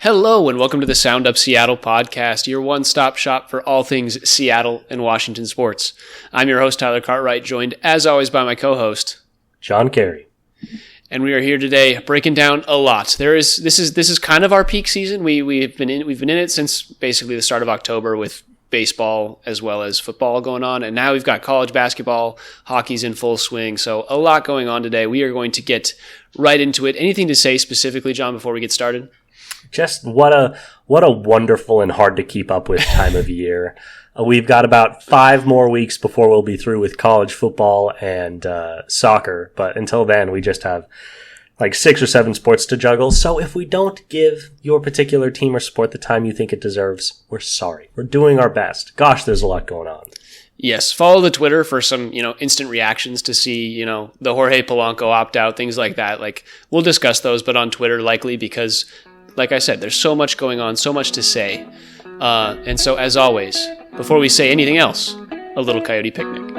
Hello and welcome to the Sound Up Seattle podcast, your one-stop shop for all things Seattle and Washington sports. I'm your host, Tyler Cartwright, joined as always by my co-host, John Carey. And we are here today breaking down a lot. This is kind of our peak season. We've been in it since basically the start of October with baseball as well as football going on, and now we've got college basketball, hockey's in full swing. So a lot going on today. We are going to get right into it. Anything to say specifically, John, before we get started? Just what a wonderful and hard to keep up with time of year. We've got about 5 more weeks before we'll be through with college football and soccer. But until then, we just have like 6 or 7 sports to juggle. So if we don't give your particular team or sport the time you think it deserves, we're sorry. We're doing our best. Gosh, there's a lot going on. Yes, follow the Twitter for some, instant reactions to see, the Jorge Polanco opt-out, things like that. Like, we'll discuss those, but on Twitter likely because, like I said, there's so much going on, so much to say. And so, as always, before we say anything else, a little Coyote Picnic.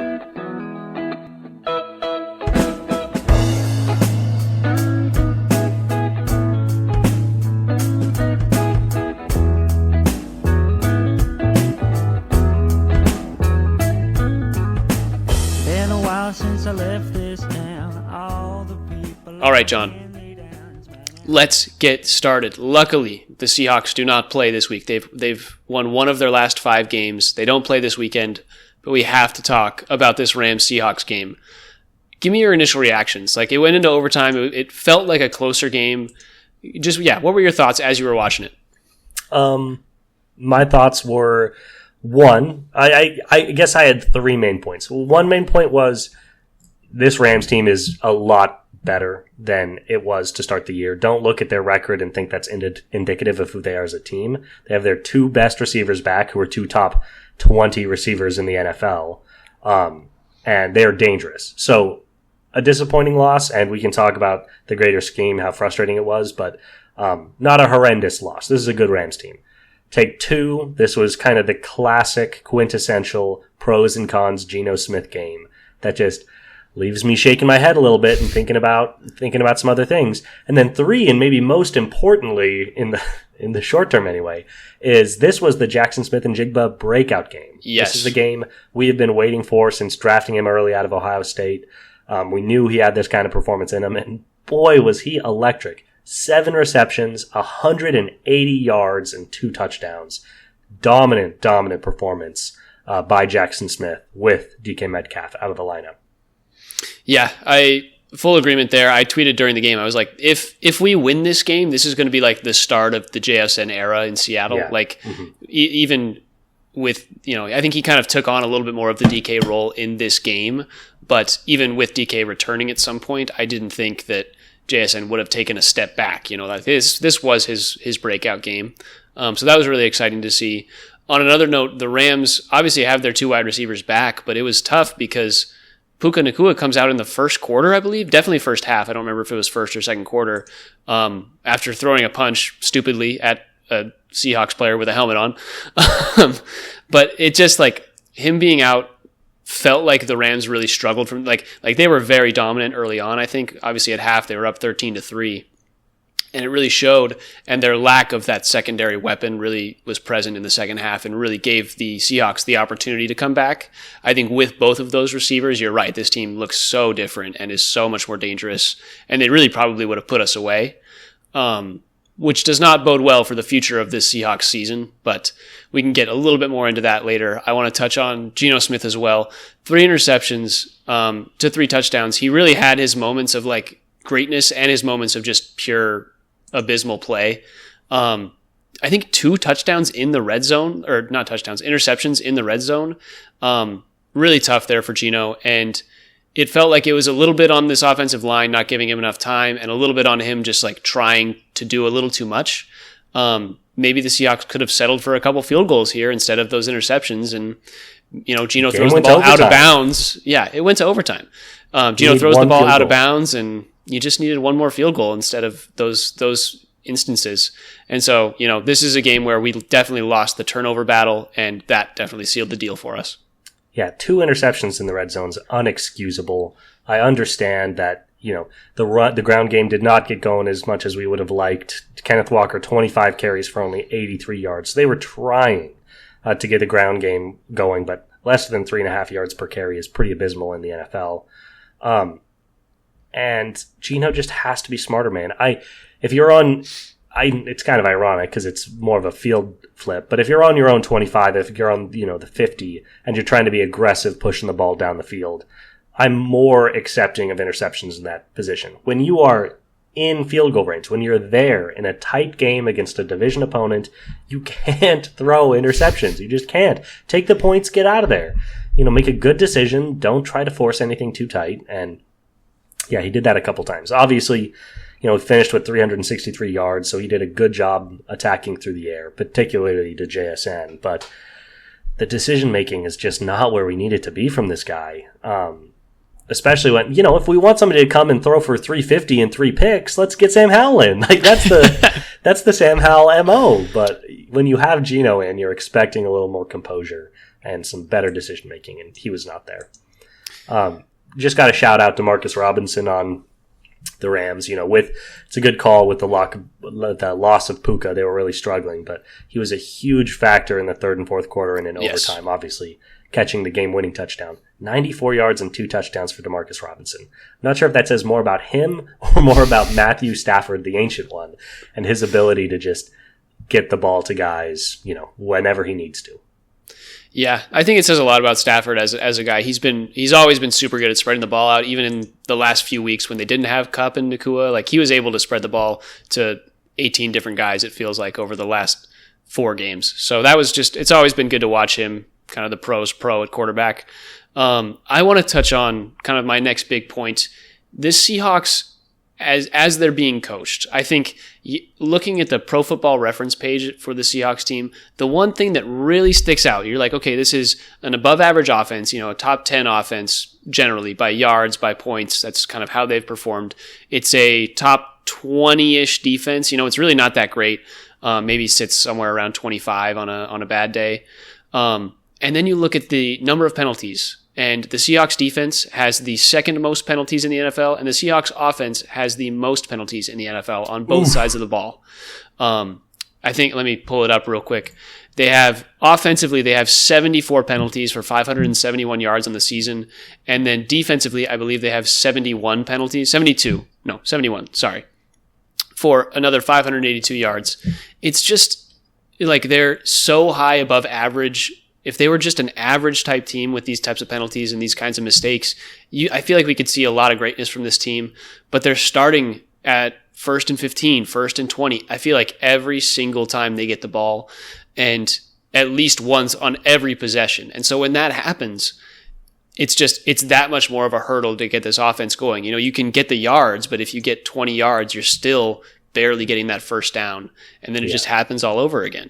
Been a while since I left this town. All the people. All right, John. Let's get started. Luckily, the Seahawks do not play this week. They've won one of their last 5 games. They don't play this weekend, but we have to talk about this Rams-Seahawks game. Give me your initial reactions. Like, it went into overtime. It felt like a closer game. What were your thoughts as you were watching it? My thoughts were, one, I guess I had 3 main points. One main point was this Rams team is a lot better than it was to start the year. Don't look at their record and think that's indicative of who they are as a team. They have their 2 best receivers back, who are 2 top 20 receivers in the NFL, and they are dangerous. So a disappointing loss, and we can talk about the greater scheme, how frustrating it was, but not a horrendous loss. This is a good Rams team. Take 2, this was kind of the classic, quintessential pros and cons Geno Smith game that just leaves me shaking my head a little bit and thinking about some other things. And then 3, and maybe most importantly in the short term anyway, is this was the Jackson Smith and Jigba breakout game. Yes. This is the game we have been waiting for since drafting him early out of Ohio State. We knew he had this kind of performance in him, and boy, was he electric. 7 receptions, 180 yards, and 2 touchdowns. Dominant performance by Jackson Smith with DK Metcalf out of the lineup. Yeah, full agreement there. I tweeted during the game, I was like, if we win this game, this is going to be like the start of the JSN era in Seattle. Yeah. Like, even with, I think he kind of took on a little bit more of the DK role in this game, but even with DK returning at some point, I didn't think that JSN would have taken a step back. Like this was his breakout game. So that was really exciting to see. On another note, the Rams obviously have their 2 wide receivers back, but it was tough because Puka Nacua comes out in the first quarter, I believe. Definitely first half. I don't remember if it was first or second quarter. After throwing a punch stupidly at a Seahawks player with a helmet on. But it just, like, him being out felt like the Rams really struggled from, like they were very dominant early on. I think obviously at half they were up 13-3. And it really showed, and their lack of that secondary weapon really was present in the second half and really gave the Seahawks the opportunity to come back. I think with both of those receivers, you're right, this team looks so different and is so much more dangerous, and they really probably would have put us away, which does not bode well for the future of this Seahawks season, but we can get a little bit more into that later. I want to touch on Geno Smith as well. 3 interceptions to 3 touchdowns. He really had his moments of, like, greatness and his moments of just pure abysmal play. I think 2 touchdowns in the red zone, or not touchdowns, interceptions in the red zone. Really tough there for Geno, and it felt like it was a little bit on this offensive line not giving him enough time, and a little bit on him just like trying to do a little too much. Maybe the Seahawks could have settled for a couple field goals here instead of those interceptions, and Geno throws the ball out of bounds. Yeah, it went to overtime. Geno throws the ball out of bounds, and you just needed one more field goal instead of those instances. And so, this is a game where we definitely lost the turnover battle, and that definitely sealed the deal for us. Yeah, 2 interceptions in the red zone is unexcusable. I understand that the ground game did not get going as much as we would have liked. Kenneth Walker, 25 carries for only 83 yards. They were trying to get the ground game going, but less than 3.5 yards per carry is pretty abysmal in the NFL. And Geno just has to be smarter, man. It's kind of ironic because it's more of a field flip, but if you're on your own 25, if you're on, the 50 and you're trying to be aggressive pushing the ball down the field, I'm more accepting of interceptions in that position. When you are in field goal range, when you're there in a tight game against a division opponent, you can't throw interceptions. You just can't. Take the points, get out of there. Make a good decision. Don't try to force anything too tight. And yeah, he did that a couple times. Obviously, he finished with 363 yards, so he did a good job attacking through the air, particularly to JSN. But the decision-making is just not where we need it to be from this guy. Especially when, if we want somebody to come and throw for 350 and 3 picks, let's get Sam Howell in. Like, that's the Sam Howell MO. But when you have Geno in, you're expecting a little more composure and some better decision-making, and he was not there. Just got a shout-out to Marcus Robinson on the Rams. It's a good call with the loss of Puka. They were really struggling, but he was a huge factor in the third and fourth quarter and in overtime, obviously, catching the game-winning touchdown. 94 yards and 2 touchdowns for DeMarcus Robinson. I'm not sure if that says more about him or more about Matthew Stafford, the ancient one, and his ability to just get the ball to guys, whenever he needs to. Yeah, I think it says a lot about Stafford as a guy. He's always been super good at spreading the ball out, even in the last few weeks when they didn't have Kupp and Nakua. Like, he was able to spread the ball to 18 different guys, it feels like, over the last 4 games. So it's always been good to watch him, kind of the pro's pro at quarterback. I want to touch on kind of my next big point. This Seahawks, as they're being coached, I think looking at the Pro Football Reference page for the Seahawks team, the one thing that really sticks out, you're like, okay, this is an above average offense, a top 10 offense generally by yards, by points. That's kind of how they've performed. It's a top 20-ish defense. It's really not that great. Maybe sits somewhere around 25 on a bad day. And then you look at the number of penalties. And the Seahawks defense has the second most penalties in the NFL, and the Seahawks offense has the most penalties in the NFL on both sides of the ball. I think, let me pull it up real quick. Offensively, they have 74 penalties for 571 yards on the season. And then defensively, I believe they have 71 penalties, 71, sorry, for another 582 yards. It's just like they're so high above average. If they were just an average type team with these types of penalties and these kinds of mistakes, I feel like we could see a lot of greatness from this team, but they're starting at 1st and 15, 1st and 20. I feel like every single time they get the ball, and at least once on every possession. And so when that happens, it's that much more of a hurdle to get this offense going. You can get the yards, but if you get 20 yards, you're still barely getting that first down. And then it just happens all over again.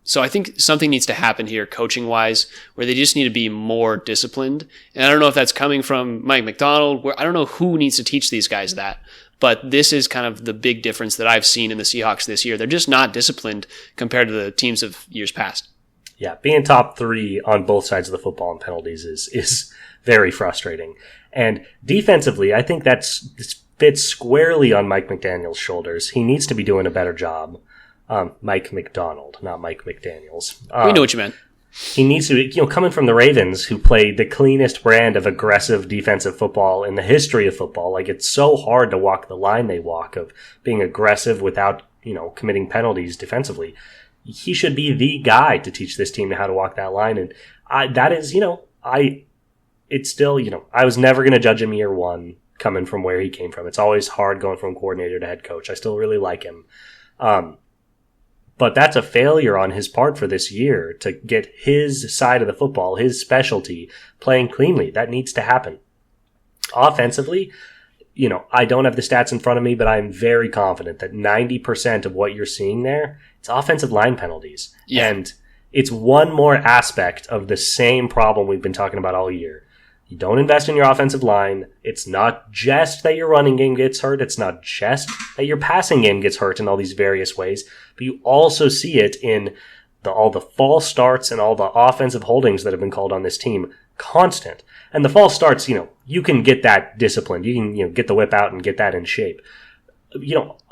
So I think something needs to happen here coaching-wise where they just need to be more disciplined. And I don't know if that's coming from Mike McDonald. I don't know who needs to teach these guys that. But this is kind of the big difference that I've seen in the Seahawks this year. They're just not disciplined compared to the teams of years past. Yeah, being top 3 on both sides of the football in penalties is very frustrating. And defensively, I think this fits squarely on Mike McDaniel's shoulders. He needs to be doing a better job. Mike McDonald, not Mike McDaniels. We know what you meant. He needs to, coming from the Ravens, who played the cleanest brand of aggressive defensive football in the history of football. Like, it's so hard to walk the line they walk of being aggressive without, committing penalties defensively. He should be the guy to teach this team how to walk that line. And I was never going to judge him year one coming from where he came from. It's always hard going from coordinator to head coach. I still really like him. But that's a failure on his part for this year to get his side of the football, his specialty, playing cleanly. That needs to happen. Offensively, I don't have the stats in front of me, but I'm very confident that 90% of what you're seeing there, it's offensive line penalties. Yeah. And it's one more aspect of the same problem we've been talking about all year. You don't invest in your offensive line. It's not just that your running game gets hurt. It's not just that your passing game gets hurt in all these various ways. But you also see it in all the false starts and all the offensive holdings that have been called on this team constant. And the fall starts, you can get that disciplined. You can, get the whip out and get that in shape.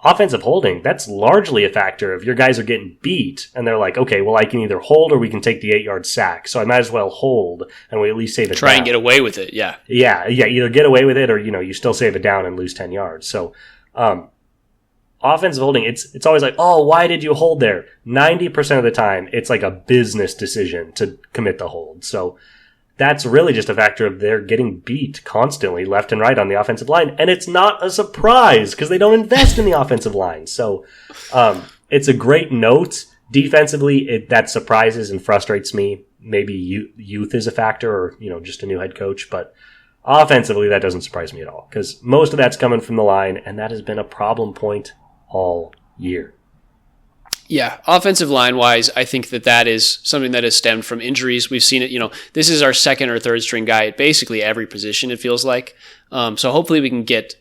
Offensive holding, that's largely a factor of your guys are getting beat and they're like, okay, well, I can either hold or we can take the 8-yard sack. So I might as well hold and we at least save it Try down. and get away with it. Yeah. Yeah. Either get away with it or, you still save it down and lose 10 yards. So, offensive holding, it's always like, oh, why did you hold there? 90% of the time, it's like a business decision to commit the hold. So that's really just a factor of they're getting beat constantly left and right on the offensive line. And it's not a surprise because they don't invest in the offensive line. So it's a great note. Defensively, that surprises and frustrates me. Maybe youth is a factor or, just a new head coach. But offensively, that doesn't surprise me at all because most of that's coming from the line, and that has been a problem point all year. Yeah, offensive line-wise, I think that is something that has stemmed from injuries. We've seen it, this is our second or third string guy at basically every position, it feels like. So hopefully we can get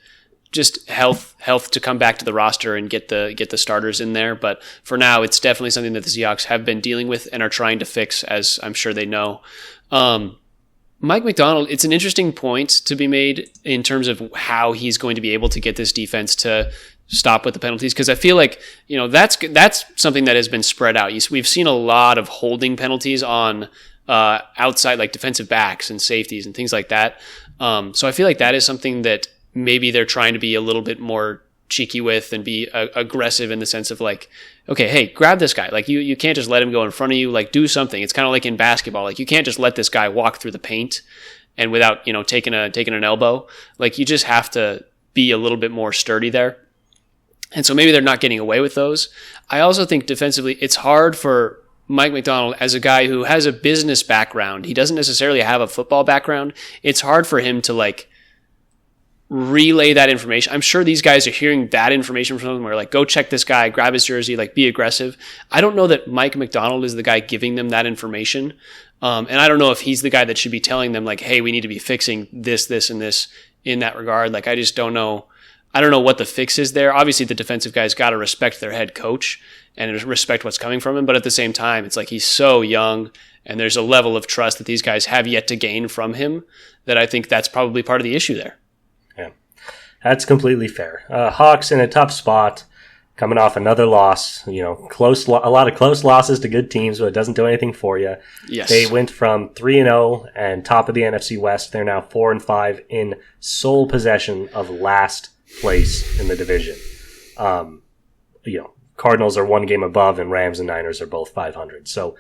just health to come back to the roster and get the starters in there. But for now, it's definitely something that the Seahawks have been dealing with and are trying to fix, as I'm sure they know. Mike Macdonald, it's an interesting point to be made in terms of how he's going to be able to get this defense to stop with the penalties, because I feel like that's something that has been spread out. We've seen a lot of holding penalties on outside, like defensive backs and safeties and things like that. So I feel like that is something that maybe they're trying to be a little bit more cheeky with and be aggressive in the sense of like, okay, hey, grab this guy. Like you can't just let him go in front of you. Like do something. It's kind of like in basketball. Like you can't just let this guy walk through the paint and without taking an elbow. Like you just have to be a little bit more sturdy there. And so maybe they're not getting away with those. I also think defensively, it's hard for Mike Macdonald as a guy who has a business background. He doesn't necessarily have a football background. It's hard for him to like relay that information. I'm sure these guys are hearing that information from him where like, go check this guy, grab his jersey, like be aggressive. I don't know that Mike Macdonald is the guy giving them that information. And I don't know if he's the guy that should be telling them like, hey, we need to be fixing this, and this in that regard. Like, I just don't know. I don't know what the fix is there. Obviously, the defensive guys got to respect their head coach and respect what's coming from him. But at the same time, it's like he's so young and there's a level of trust that these guys have yet to gain from him that I think that's probably part of the issue there. Yeah, that's completely fair. Hawks in a tough spot, coming off another loss. A lot of close losses to good teams, but it doesn't do anything for you. Yes. They went from 3-0 and top of the NFC West. They're now 4-5 in sole possession of last place in the division. Cardinals are one game above, and Rams and Niners are both 500. So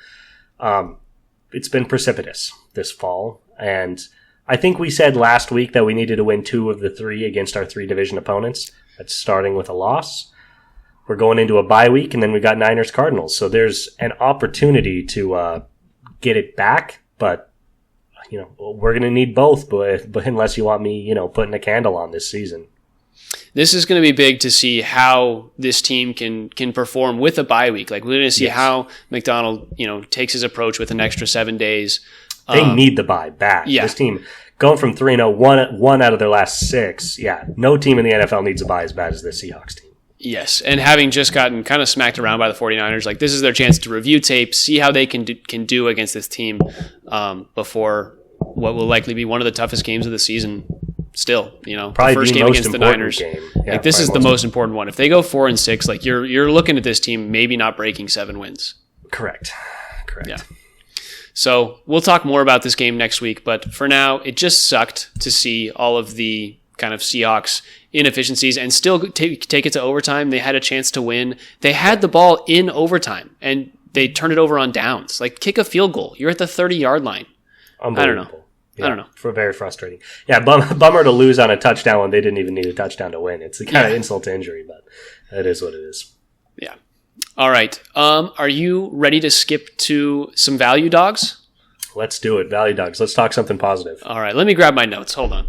it's been precipitous this fall. And I think we said last week that we needed to win 2 of the 3 against our 3 division opponents. That's starting with a loss. We're going into a bye week, and then we got Niners Cardinals. So there's an opportunity to get it back, but we're going to need both. But unless you want me, putting a candle on this season. This is going to be big to see how this team can perform with a bye week. Like we're going to see how McDonald, takes his approach with an extra 7 days. They need the bye back. Yeah. This team going from 3-0, one out of their last 6. Yeah, no team in the NFL needs a bye as bad as the Seahawks team. Yes, and having just gotten kind of smacked around by the 49ers, like this is their chance to review tape, see how they can do against this team before what will likely be one of the toughest games of the season. Still, probably the first game against the Niners. Game. Yeah, like this is the most important one. If they go 4-6, like you're looking at this team maybe not breaking 7 wins. Correct. Yeah. So we'll talk more about this game next week, but for now, it just sucked to see all of the kind of Seahawks inefficiencies and still take it to overtime. They had a chance to win. They had the ball in overtime and they turned it over on downs. Like kick a field goal. You're at the 30-yard line. I don't know. Yeah, I don't know. Very frustrating. Yeah, bummer to lose on a touchdown when they didn't even need a touchdown to win. It's a kind of insult to injury, but it is what it is. Yeah. All right. Are you ready to skip to some value dogs? Let's do it. Value dogs. Let's talk something positive. All right. Let me grab my notes. Hold on.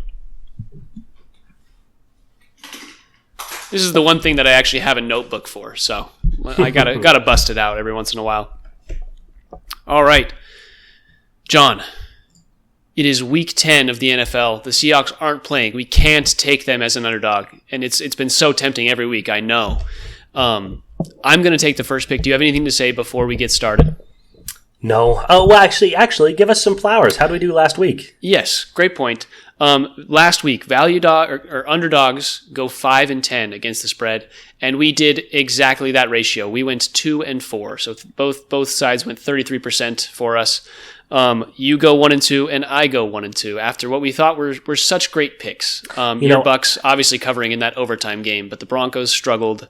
This is the one thing that I actually have a notebook for, so I gotta bust it out every once in a while. All right. John. It is week 10 of the NFL. The Seahawks aren't playing. We can't take them as an underdog. And it's been so tempting every week, I know. I'm going to take the first pick. Do you have anything to say before we get started? No. Oh, well, actually, give us some flowers. How did we do last week? Yes, great point. Last week, value dog or underdogs go 5-10 against the spread, and we did exactly that ratio. We went 2-4, so both sides went 33% for us. You go 1-2, and I go 1-2. After what we thought were such great picks. Your Bucks obviously covering in that overtime game, but the Broncos struggled,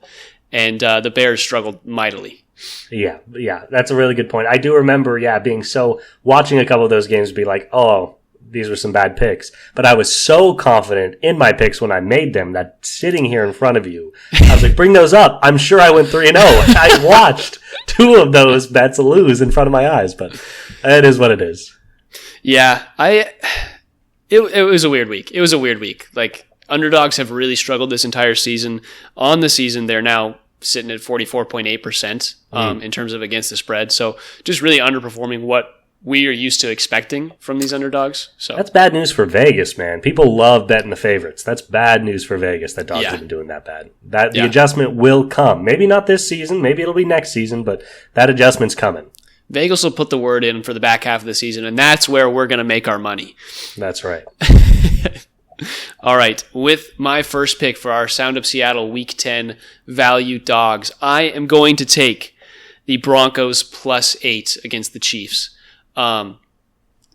and the Bears struggled mightily. Yeah, that's a really good point. I do remember, watching a couple of those games be like, oh, these were some bad picks. But I was so confident in my picks when I made them that sitting here in front of you, I was like, bring those up. I'm sure I went 3-0. I watched 2 of those bets lose in front of my eyes, but it is what it is. Yeah, it was a weird week. It was a weird week. Like, underdogs have really struggled this entire season. On the season, they're now sitting at 44.8% in terms of against the spread. So just really underperforming what we are used to expecting from these underdogs. So that's bad news for Vegas, man. People love betting the favorites. That's bad news for Vegas that dogs have been doing that bad. The adjustment will come. Maybe not this season. Maybe it'll be next season, but that adjustment's coming. Vegas will put the word in for the back half of the season, and that's where we're going to make our money. That's right. All right, with my first pick for our Sound Up Seattle Week 10 value dogs, I am going to take the Broncos +8 against the Chiefs.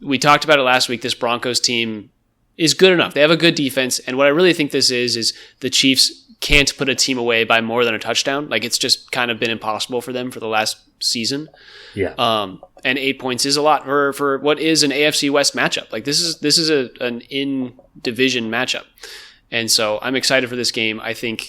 We talked about it last week. This Broncos team is good enough. They have a good defense, and what I really think this is the Chiefs can't put a team away by more than a touchdown. Like, it's just kind of been impossible for them for the last season. Yeah. And 8 points is a lot for what is an AFC West matchup. Like, this is an in-division matchup. And so I'm excited for this game. I think,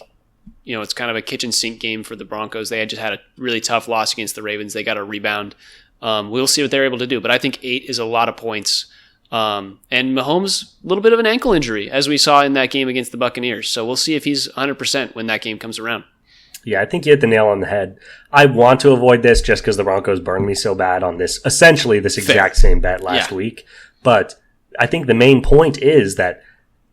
it's kind of a kitchen sink game for the Broncos. They had just had a really tough loss against the Ravens. They got a rebound. We'll see what they're able to do. But I think 8 is a lot of points. And Mahomes, a little bit of an ankle injury, as we saw in that game against the Buccaneers. So we'll see if he's 100% when that game comes around. Yeah, I think you hit the nail on the head. I want to avoid this just because the Broncos burned me so bad on this exact same bet last week. But I think the main point is that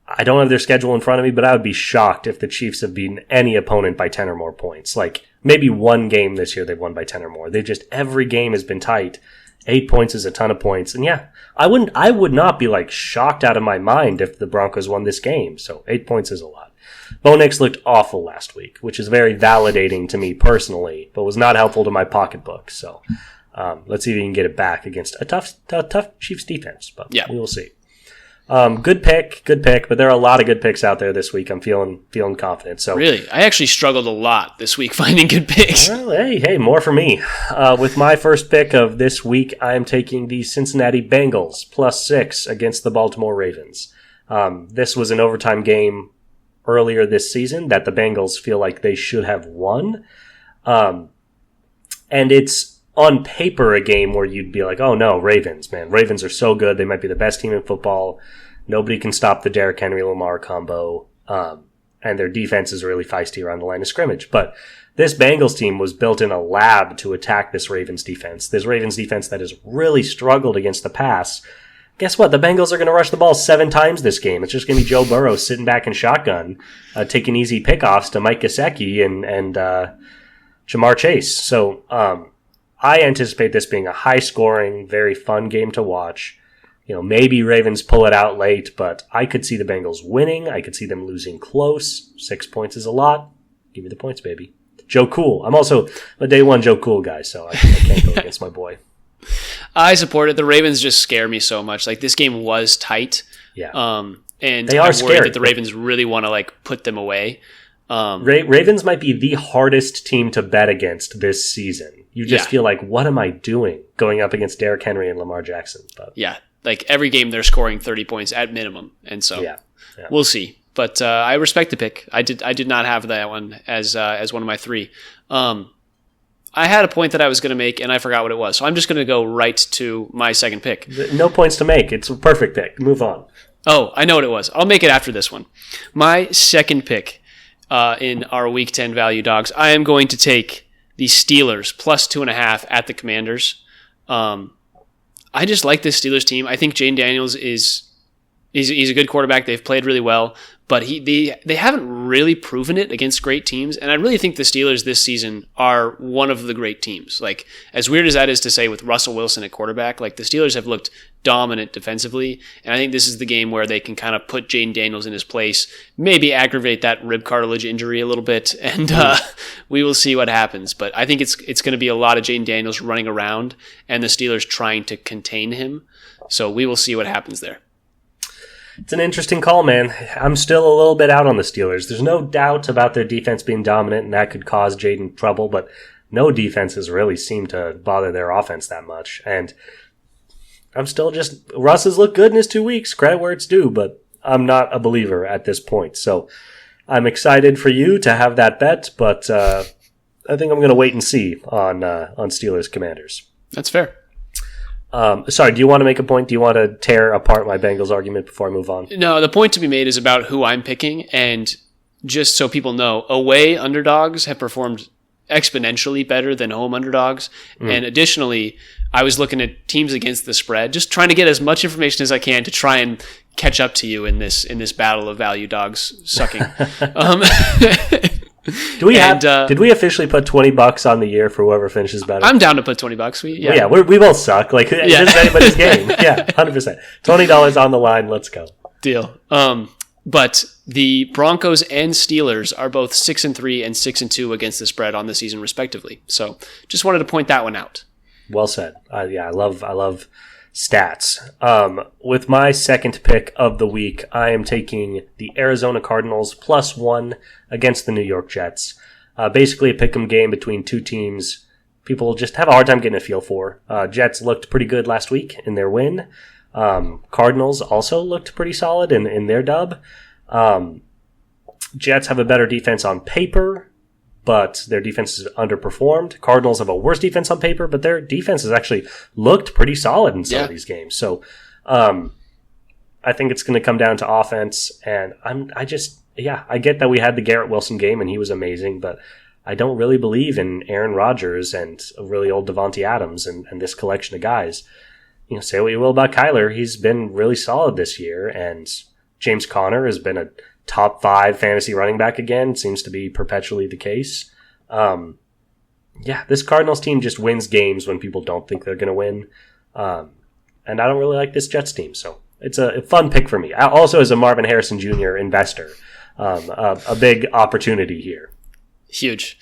I don't have their schedule in front of me, but I would be shocked if the Chiefs have beaten any opponent by 10 or more points. Like, maybe one game this year they've won by 10 or more. Every game has been tight. 8 points is a ton of points. And yeah, I would not be like shocked out of my mind if the Broncos won this game. So 8 points is a lot. Bo Nix looked awful last week, which is very validating to me personally, but was not helpful to my pocketbook. So let's see if he can get it back against a tough Chiefs defense. But we will see. Good pick, but there are a lot of good picks out there this week. I'm feeling confident. So really, I actually struggled a lot this week finding good picks. Well, hey, more for me. With my first pick of this week, I am taking the Cincinnati Bengals +6 against the Baltimore Ravens. This was an overtime game earlier this season that the Bengals feel like they should have won. And it's on paper a game where you'd be like, oh no, Ravens, man. Ravens are so good. They might be the best team in football. Nobody can stop the Derrick Henry-Lamar combo. And their defense is really feisty around the line of scrimmage. But this Bengals team was built in a lab to attack this Ravens defense. This Ravens defense that has really struggled against the pass. Guess what? The Bengals are going to rush the ball 7 times this game. It's just going to be Joe Burrow sitting back in shotgun, taking easy pickoffs to Mike Gesicki and Jamar Chase. So I anticipate this being a high-scoring, very fun game to watch. Maybe Ravens pull it out late, but I could see the Bengals winning. I could see them losing close. 6 points is a lot. Give me the points, baby. Joe Cool. I'm also a day one Joe Cool guy, so I can't go against my boy. I support it. The Ravens just scare me so much. Like, this game was tight. Yeah. And they are I'm scared worried that the Ravens really want to put them away. Ravens might be the hardest team to bet against this season. You just feel like, what am I doing going up against Derrick Henry and Lamar Jackson? But every game they're scoring 30 points at minimum. And so we'll see. But I respect the pick. I did not have that one as one of my 3. I had a point that I was going to make, and I forgot what it was. So I'm just going to go right to my second pick. No points to make. It's a perfect pick. Move on. Oh, I know what it was. I'll make it after this one. My second pick in our Week 10 value dogs, I am going to take the Steelers +2.5 at the Commanders. I just like this Steelers team. I think Jane Daniels he's a good quarterback. They've played really well. but they haven't really proven it against great teams. And I really think the Steelers this season are one of the great teams. Like, as weird as that is to say with Russell Wilson at quarterback, like the Steelers have looked dominant defensively. And I think this is the game where they can kind of put Jaden Daniels in his place, maybe aggravate that rib cartilage injury a little bit. And we will see what happens. But I think it's going to be a lot of Jaden Daniels running around and the Steelers trying to contain him. So we will see what happens there. It's an interesting call, man. I'm still a little bit out on the Steelers. There's no doubt about their defense being dominant, and that could cause Jaden trouble, but no defenses really seem to bother their offense that much. And I'm still Russ has looked good in his 2 weeks, credit where it's due, but I'm not a believer at this point. So I'm excited for you to have that bet, but I think I'm going to wait and see on Steelers Commanders. That's fair. Sorry, do you want to make a point? Do you want to tear apart my Bengals argument before I move on? No, the point to be made is about who I'm picking, and just so people know, away underdogs have performed exponentially better than home underdogs. And additionally, I was looking at teams against the spread, just trying to get as much information as I can to try and catch up to you in this battle of value dogs sucking. Did we officially put $20 on the year for whoever finishes better? I'm down to put $20. We both suck. Like, this is anybody's game. Yeah, 100%. $20 on the line. Let's go. Deal. But the Broncos and Steelers are both 6-3 and 6-2 against the spread on the season, respectively. So, just wanted to point that one out. Well said. I love stats. With my second pick of the week, I am taking the Arizona Cardinals +1 against the New York Jets. Basically a pick'em game between two teams people just have a hard time getting a feel for. Jets looked pretty good last week in their win. Cardinals also looked pretty solid in their dub. Jets have a better defense on paper, but their defense is underperformed. Cardinals have a worse defense on paper, but their defense has actually looked pretty solid in some of these games. So I think it's going to come down to offense, and I get that we had the Garrett Wilson game, and he was amazing, but I don't really believe in Aaron Rodgers and a really old Devontae Adams and this collection of guys. You know, say what you will about Kyler, he's been really solid this year, and James Conner has been a top 5 fantasy running back again. Seems to be perpetually the case. This Cardinals team just wins games when people don't think they're going to win. And I don't really like this Jets team, so it's a fun pick for me. Also, as a Marvin Harrison Jr. investor, a big opportunity here. Huge.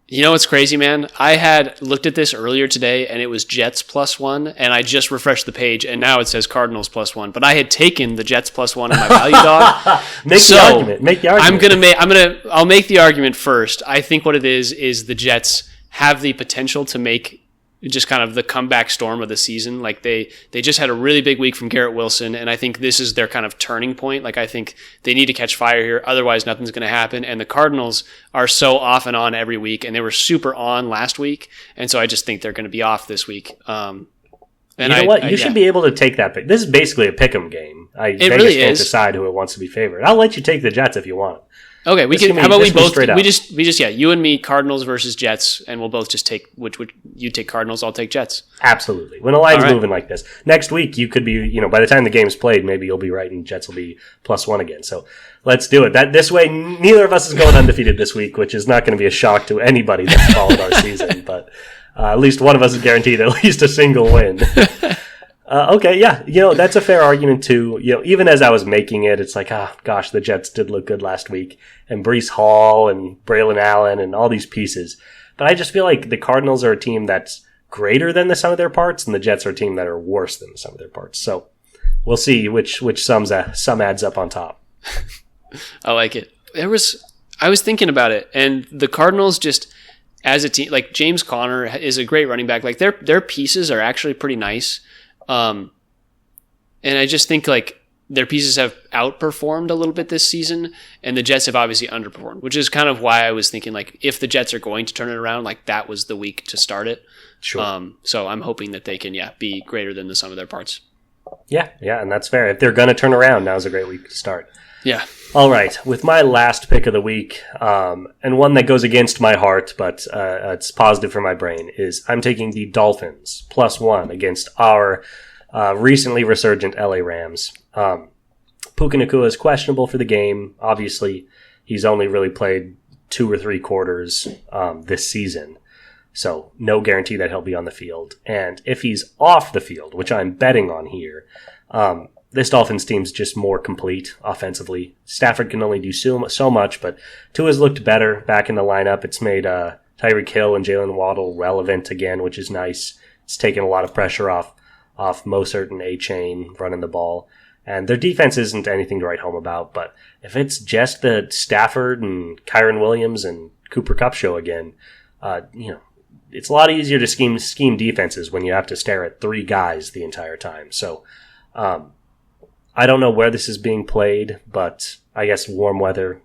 You know what's crazy, man? I had looked at this earlier today, and it was Jets +1, and I just refreshed the page, and now it says Cardinals +1. But I had taken the Jets +1 in my value dog. Make the argument. I'll make the argument first. I think what it is the Jets have the potential to make just kind of the comeback storm of the season. Like they just had a really big week from Garrett Wilson, and I think this is their kind of turning point. Like I think they need to catch fire here, otherwise nothing's going to happen. And the Cardinals are so off and on every week, and they were super on last week, and so I just think they're going to be off this week. And you know what? You should be able to take that pick. This is basically a pick'em game. Vegas really can't decide who it wants to be favored. I'll let you take the Jets if you want. Okay, we can. How about we both? We just you and me, Cardinals versus Jets, and we'll both just take which you take Cardinals, I'll take Jets. Absolutely. When a line's moving like this, next week you could be, by the time the game's played, maybe you'll be right and Jets will be +1 again. So let's do it. This way, neither of us is going undefeated this week, which is not going to be a shock to anybody that's followed our season. But at least one of us is guaranteed at least a single win. Okay, yeah, that's a fair argument too. Even as I was making it, it's like, gosh, the Jets did look good last week, and Breece Hall and Braylon Allen and all these pieces. But I just feel like the Cardinals are a team that's greater than the sum of their parts, and the Jets are a team that are worse than the sum of their parts. So we'll see which sum adds up on top. I like it. I was thinking about it, and the Cardinals just as a team, like James Conner is a great running back. Like their pieces are actually pretty nice. And I just think like their pieces have outperformed a little bit this season, and the Jets have obviously underperformed, which is kind of why I was thinking like if the Jets are going to turn it around, like that was the week to start it. Sure. So I'm hoping that they can, be greater than the sum of their parts. Yeah, and that's fair. If they're going to turn around, now's a great week to start. Yeah. All right, with my last pick of the week, and one that goes against my heart, but it's positive for my brain, is I'm taking the Dolphins +1 against our recently resurgent LA Rams. Puka Nacua is questionable for the game. Obviously, he's only really played 2 or 3 quarters this season. So no guarantee that he'll be on the field. And if he's off the field, which I'm betting on here, this Dolphins team's just more complete offensively. Stafford can only do so much, but Tua's looked better back in the lineup. It's made Tyreek Hill and Jalen Waddle relevant again, which is nice. It's taken a lot of pressure off Mostert and A-Chain running the ball. And their defense isn't anything to write home about, but if it's just the Stafford and Kyron Williams and Cooper Kupp show again, it's a lot easier to scheme defenses when you have to stare at 3 guys the entire time. So, I don't know where this is being played, but I guess warm weather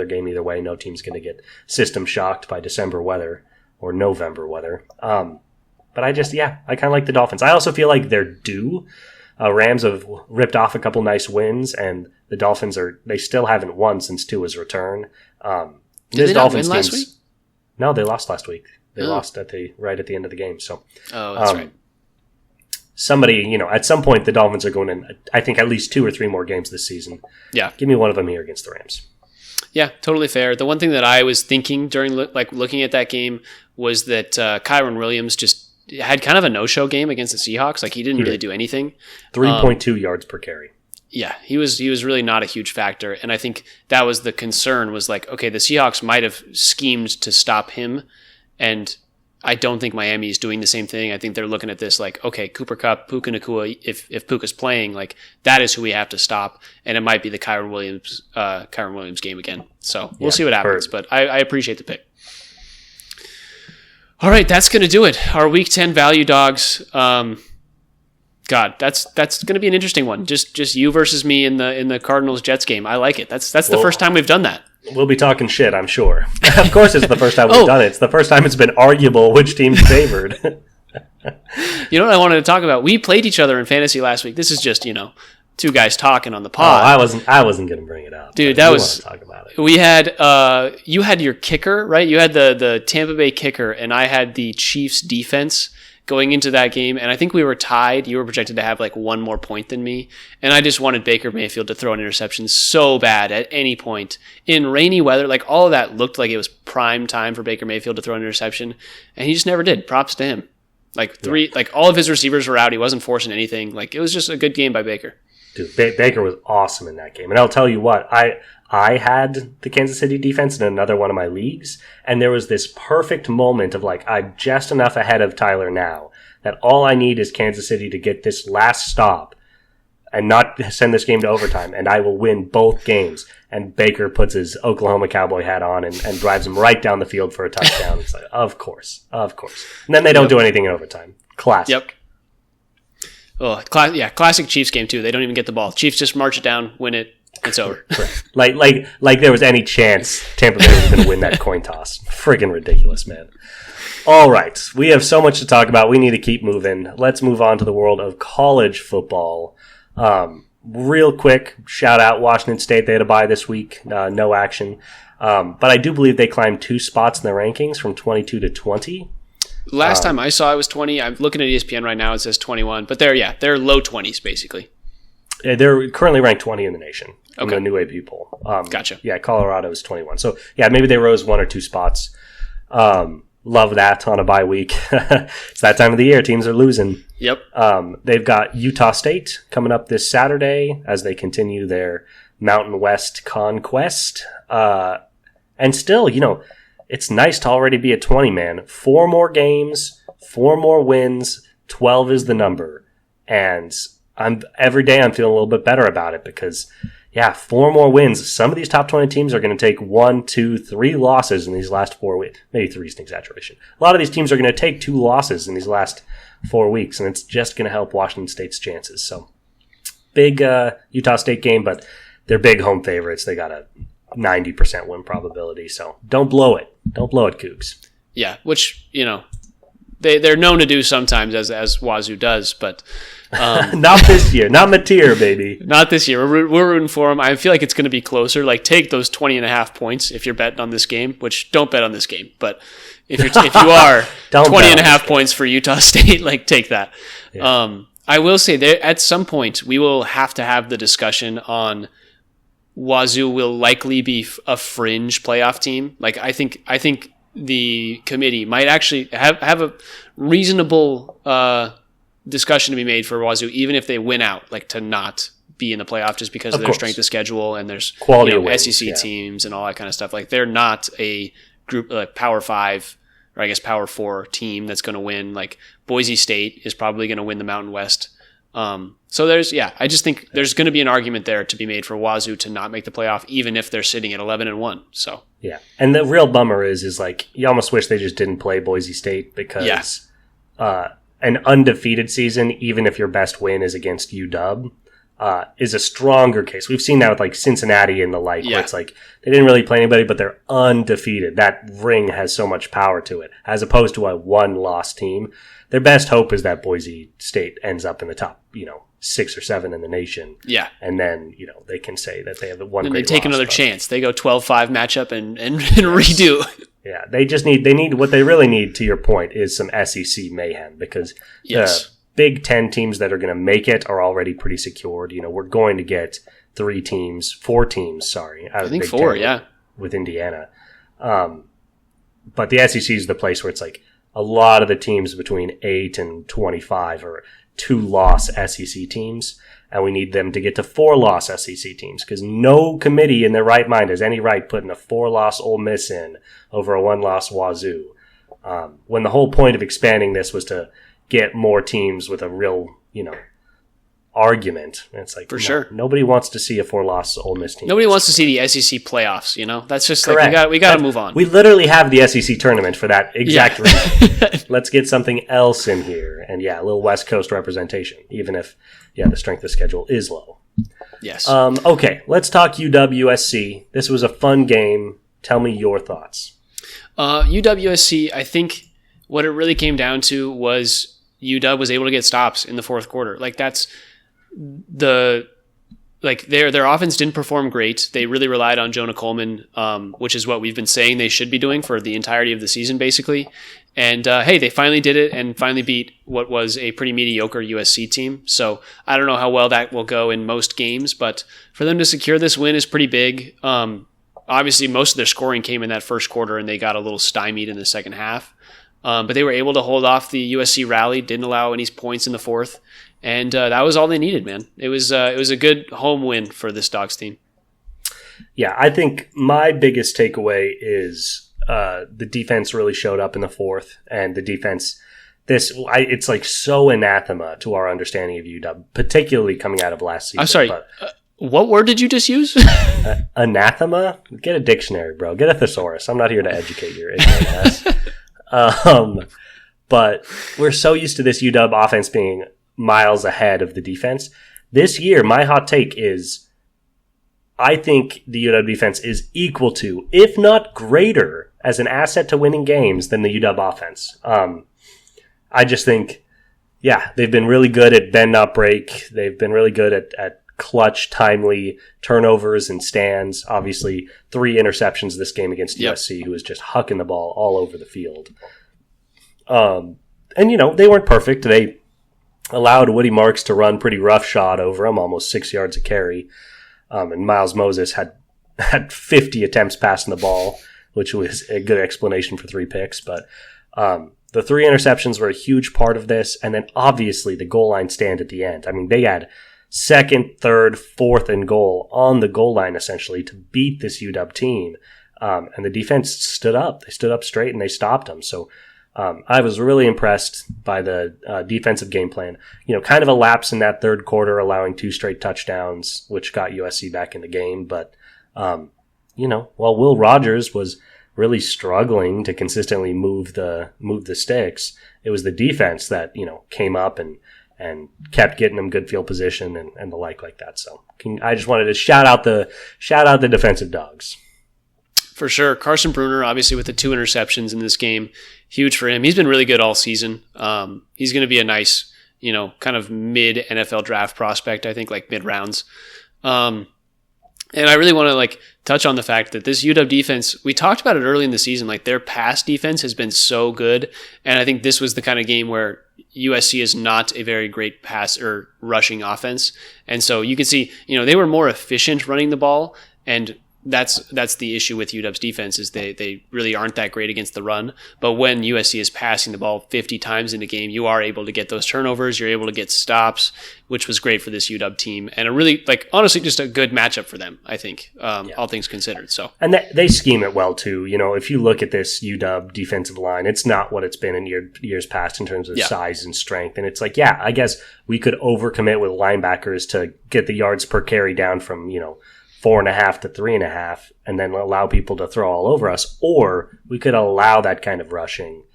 game either way. No team's going to get system shocked by December weather or November weather. But I kind of like the Dolphins. I also feel like they're due. Rams have ripped off a couple nice wins, and the Dolphins they still haven't won since Tua's return. Did they not win last week? No, they lost last week. They lost right at the end of the game. So, that's right. Somebody, at some point, the Dolphins are going in, I think, at least 2 or 3 more games this season. Yeah. Give me one of them here against the Rams. Yeah, totally fair. The one thing that I was thinking during looking at that game was that Kyron Williams just had kind of a no-show game against the Seahawks. Like, he didn't really do anything. 3.2 yards per carry. Yeah, he was really not a huge factor. And I think that was the concern, was like, okay, the Seahawks might have schemed to stop him, and I don't think Miami is doing the same thing. I think they're looking at this like, okay, Cooper Kupp, Puka Nacua, if Puka's playing, like, that is who we have to stop, and it might be the Kyron Williams game again. So we'll see what happens, but I appreciate the pick. All right, that's going to do it. Our Week 10 value dogs. God, that's going to be an interesting one. Just you versus me in the Cardinals-Jets game. I like it. That's the first time we've done that. We'll be talking shit, I'm sure. Of course it's the first time we've done it. It's the first time it's been arguable which team's favored. You know what I wanted to talk about? We played each other in fantasy last week. This is just, 2 guys talking on the pod. Oh, I wasn't going to bring it up. Dude, that was... Talk about it. We had... you had your kicker, right? You had the Tampa Bay kicker, and I had the Chiefs defense going into that game, and I think we were tied. You were projected to have like 1 more point than me, and I just wanted Baker Mayfield to throw an interception so bad at any point. In rainy weather, like, all of that looked like it was prime time for Baker Mayfield to throw an interception, and he just never did. Props to him. Like all of his receivers were out. He wasn't forcing anything. Like, it was just a good game by Baker. Dude, Baker was awesome in that game. And I'll tell you what, I had the Kansas City defense in another one of my leagues, and there was this perfect moment of like, I'm just enough ahead of Tyler now that all I need is Kansas City to get this last stop and not send this game to overtime, and I will win both games. And Baker puts his Oklahoma Cowboy hat on and drives him right down the field for a touchdown. It's like, of course. And then they don't do anything in overtime. Classic. Yep. Oh, classic Chiefs game too. They don't even get the ball. Chiefs just march it down, win it. It's over. like there was any chance Tampa Bay was going to win that coin toss. Friggin' ridiculous, man. All right, we have so much to talk about. We need to keep moving. Let's move on to the world of college football. Real quick, shout out Washington State. They had a bye this week. No action. But I do believe they climbed 2 spots in the rankings from 22 to 20. Last time I saw it was 20. I'm looking at ESPN right now. It says 21. But they're low 20s, basically. They're currently ranked 20 in the nation in Okay. the new AP poll. Gotcha. Yeah, Colorado is 21. So, yeah, maybe they rose 1 or 2 spots. Love that on a bye week. It's that time of the year. Teams are losing. Yep. They've got Utah State coming up this Saturday as they continue their Mountain West conquest. And still, it's nice to already be at 20, man. 4 more games, 4 more wins, 12 is the number. And every day I'm feeling a little bit better about it because, 4 more wins. Some of these top 20 teams are going to take 1, 2, 3 losses in these last 4 weeks. Maybe 3 is an exaggeration. A lot of these teams are going to take 2 losses in these last 4 weeks, and it's just going to help Washington State's chances. So, big Utah State game, but they're big home favorites. They got a 90% win probability, so don't blow it. Don't blow it, Cougs. Yeah, which, they're known to do sometimes, as Wazoo does, but... not this year. Not Mateer, baby. Not this year. We're rooting for them. I feel like it's going to be closer. Like, take those 20.5 points if you're betting on this game, which don't bet on this game. But if you are 20.5 points for Utah State, like, take that. Yeah. I will say there at some point we will have to have the discussion on Wazoo will likely be a fringe playoff team. Like I think the committee might actually have a reasonable discussion to be made for Wazoo, even if they win out, like to not be in the playoff just because of their strength of schedule and there's quality of SEC teams and all that kind of stuff. Like they're not a group Power 5 or I guess Power 4 team that's going to win. Like Boise State is probably going to win the Mountain West. So I just think there's going to be an argument there to be made for Wazoo to not make the playoff, even if they're sitting at 11-1. So yeah, and the real bummer is like you almost wish they just didn't play Boise State because an undefeated season, even if your best win is against UW, is a stronger case. We've seen that with like Cincinnati and the like, where it's like they didn't really play anybody, but they're undefeated. That ring has so much power to it, as opposed to a one-loss team. Their best hope is that Boise State ends up in the top, 6 or 7 in the nation. Yeah. And then, they can say that they have the one and great they take another chance. They go 12-5 matchup and redo. Yeah. They need what they really need, to your point, is some SEC mayhem, because the Big Ten teams that are going to make it are already pretty secured. We're going to get 4 teams, out of the Big 4, Ten with Indiana. But the SEC is the place where it's like, a lot of the teams between 8 and 25 are 2-loss SEC teams, and we need them to get to 4-loss SEC teams, because no committee in their right mind has any right putting a 4-loss Ole Miss in over a 1-loss Wazoo. When the whole point of expanding this was to get more teams with a real, argument. And it's like, for sure, nobody wants to see a 4-loss Ole Miss team. Nobody wants to see the SEC playoffs. That's just correct. Like we got to move on. We literally have the SEC tournament for that exact reason. Let's get something else in here, and a little West Coast representation, even if the strength of schedule is low. Yes. Okay, let's talk UW-USC. This was a fun game. Tell me your thoughts. UW-USC, I think what it really came down to was UW was able to get stops in the fourth quarter. Like that's their offense didn't perform great. They really relied on Jonah Coleman, which is what we've been saying they should be doing for the entirety of the season, basically. And they finally did it and finally beat what was a pretty mediocre USC team. So I don't know how well that will go in most games, but for them to secure this win is pretty big. Obviously, most of their scoring came in that first quarter, and they got a little stymied in the second half. But they were able to hold off the USC rally, didn't allow any points in the fourth. And that was all they needed, man. It was a good home win for this Dogs team. Yeah, I think my biggest takeaway is the defense really showed up in the fourth, and the defense it's like so anathema to our understanding of UW, particularly coming out of last season. I'm sorry. What word did you just use? Anathema? Get a dictionary, bro. Get a thesaurus. I'm not here to educate your ignorant ass. But we're so used to this UW offense being miles ahead of the defense. This year, my hot take is I think the UW defense is equal to, if not greater, as an asset to winning games than the UW offense. I just think, they've been really good at bend not break. They've been really good at clutch, timely turnovers and stands. Obviously, 3 interceptions this game against USC, who was just hucking the ball all over the field. And they weren't perfect. They allowed Woody Marks to run pretty roughshod over him, almost 6 yards a carry. And Miles Moses had 50 attempts passing the ball, which was a good explanation for 3 picks. But the 3 interceptions were a huge part of this. And then obviously the goal line stand at the end. I mean, they had 2nd, 3rd, 4th and goal on the goal line essentially to beat this UW team. And the defense stood up. They stood up straight and they stopped them. So I was really impressed by the defensive game plan. Kind of a lapse in that 3rd quarter, allowing 2 straight touchdowns, which got USC back in the game. But, while Will Rogers was really struggling to consistently move the sticks, it was the defense that, came up and kept getting them good field position and the like that. So I just wanted to shout out the defensive Dogs. For sure. Carson Bruner, obviously, with the 2 interceptions in this game, huge for him. He's been really good all season. He's going to be a nice, kind of mid-NFL draft prospect, I think, like mid-rounds. And I really want to like touch on the fact that this UW defense, we talked about it early in the season, like their pass defense has been so good. And I think this was the kind of game where USC is not a very great pass or rushing offense. And so you can see, they were more efficient running the ball, and that's the issue with UW's defense is they really aren't that great against the run. But when USC is passing the ball 50 times in a game, you are able to get those turnovers. You're able to get stops, which was great for this UW team. And a really, honestly, just a good matchup for them, I think, all things considered. So, and they scheme it well, too. If you look at this UW defensive line, it's not what it's been in years past in terms of size and strength. And it's like, I guess we could overcommit with linebackers to get the yards per carry down from, 4.5 to 3.5, and then allow people to throw all over us. Or we could allow that kind of rushing,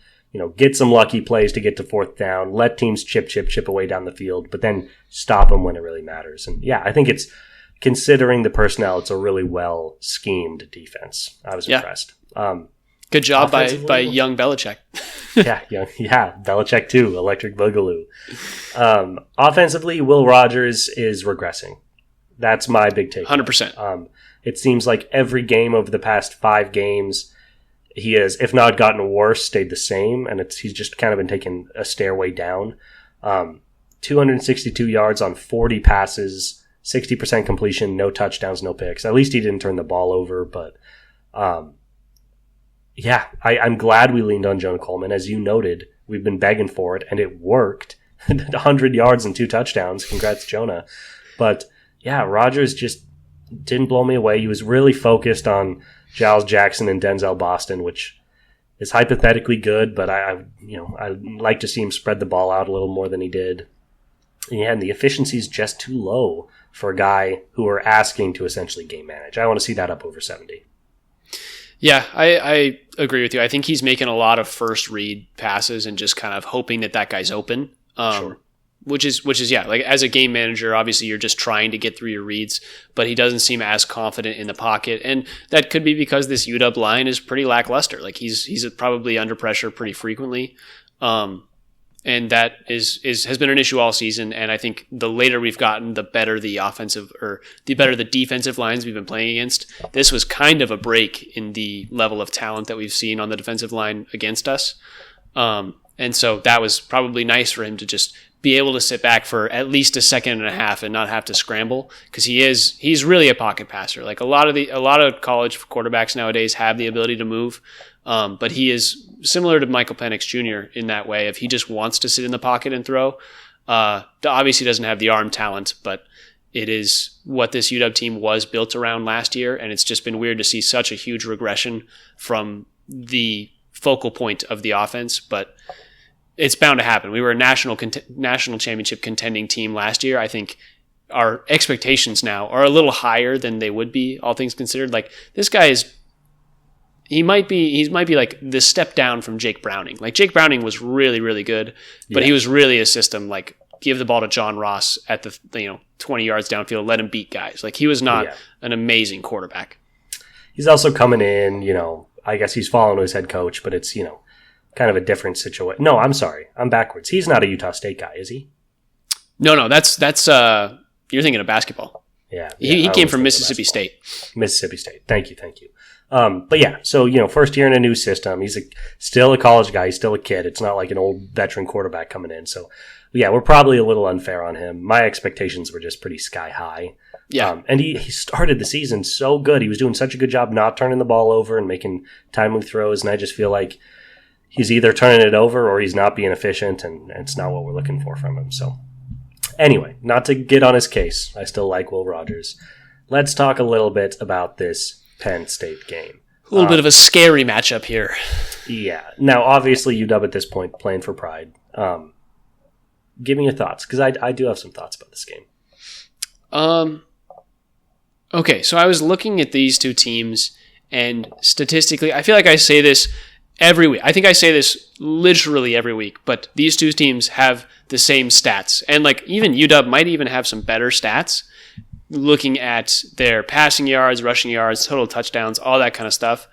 get some lucky plays to get to fourth down, let teams chip away down the field, but then stop them when it really matters. And I think it's, considering the personnel, it's a really well schemed defense. I was impressed. Good job by young Belichick. Belichick too, electric boogaloo. Offensively, Will Rogers is regressing. That's my big take. 100%. It seems like every game over the past 5 games, he has, if not gotten worse, stayed the same, and he's just kind of been taking a stairway down. 262 yards on 40 passes, 60% completion, no touchdowns, no picks. At least he didn't turn the ball over, but I'm glad we leaned on Jonah Coleman. As you noted, we've been begging for it, and it worked. 100 yards and 2 touchdowns. Congrats, Jonah. But Rogers just didn't blow me away. He was really focused on Giles Jackson and Denzel Boston, which is hypothetically good, but I'd like to see him spread the ball out a little more than he did. And the efficiency is just too low for a guy who we're asking to essentially game manage. I want to see that up over 70. Yeah, I agree with you. I think he's making a lot of first read passes and just kind of hoping that guy's open. Sure. Which is like as a game manager, obviously you're just trying to get through your reads, but he doesn't seem as confident in the pocket, and that could be because this UW line is pretty lackluster. Like he's probably under pressure pretty frequently, and that has been an issue all season. And I think the later we've gotten, the better the better the defensive lines we've been playing against. This was kind of a break in the level of talent that we've seen on the defensive line against us, and so that was probably nice for him to just be able to sit back for at least a second and a half and not have to scramble, because he's really a pocket passer. Like a lot of college quarterbacks nowadays have the ability to move, but he is similar to Michael Penix Jr. in that way. If he just wants to sit in the pocket and throw, obviously doesn't have the arm talent, but it is what this UW team was built around last year, and it's just been weird to see such a huge regression from the focal point of the offense, but it's bound to happen. We were a national championship contending team last year. I think our expectations now are a little higher than they would be, all things considered. Like this guy he might be like the step down from Jake Browning. Like Jake Browning was really, really good, but he was really a system, like give the ball to John Ross at the 20 yards downfield, let him beat guys. Like he was not an amazing quarterback. He's also coming in, I guess he's following his head coach, but it's, kind of a different situation. No, I'm sorry. I'm backwards. He's not a Utah State guy, is he? No, that's you're thinking of basketball. Yeah. He came from Mississippi State. Mississippi State. Thank you. But so, first year in a new system. He's still a college guy. He's still a kid. It's not like an old veteran quarterback coming in. So, we're probably a little unfair on him. My expectations were just pretty sky high. Yeah. And he started the season so good. He was doing such a good job not turning the ball over and making timely throws. And I just feel like he's either turning it over or he's not being efficient, and it's not what we're looking for from him. So anyway, not to get on his case, I still like Will Rogers. Let's talk a little bit about this Penn State game. A little bit of a scary matchup here. Yeah. Now, obviously, UW at this point playing for pride. Give me your thoughts, because I do have some thoughts about this game. Okay, so I was looking at these two teams, and statistically, I feel like I say this every week. I think I say this literally every week, but these two teams have the same stats. And like even UW might even have some better stats looking at their passing yards, rushing yards, total touchdowns, all that kind of stuff.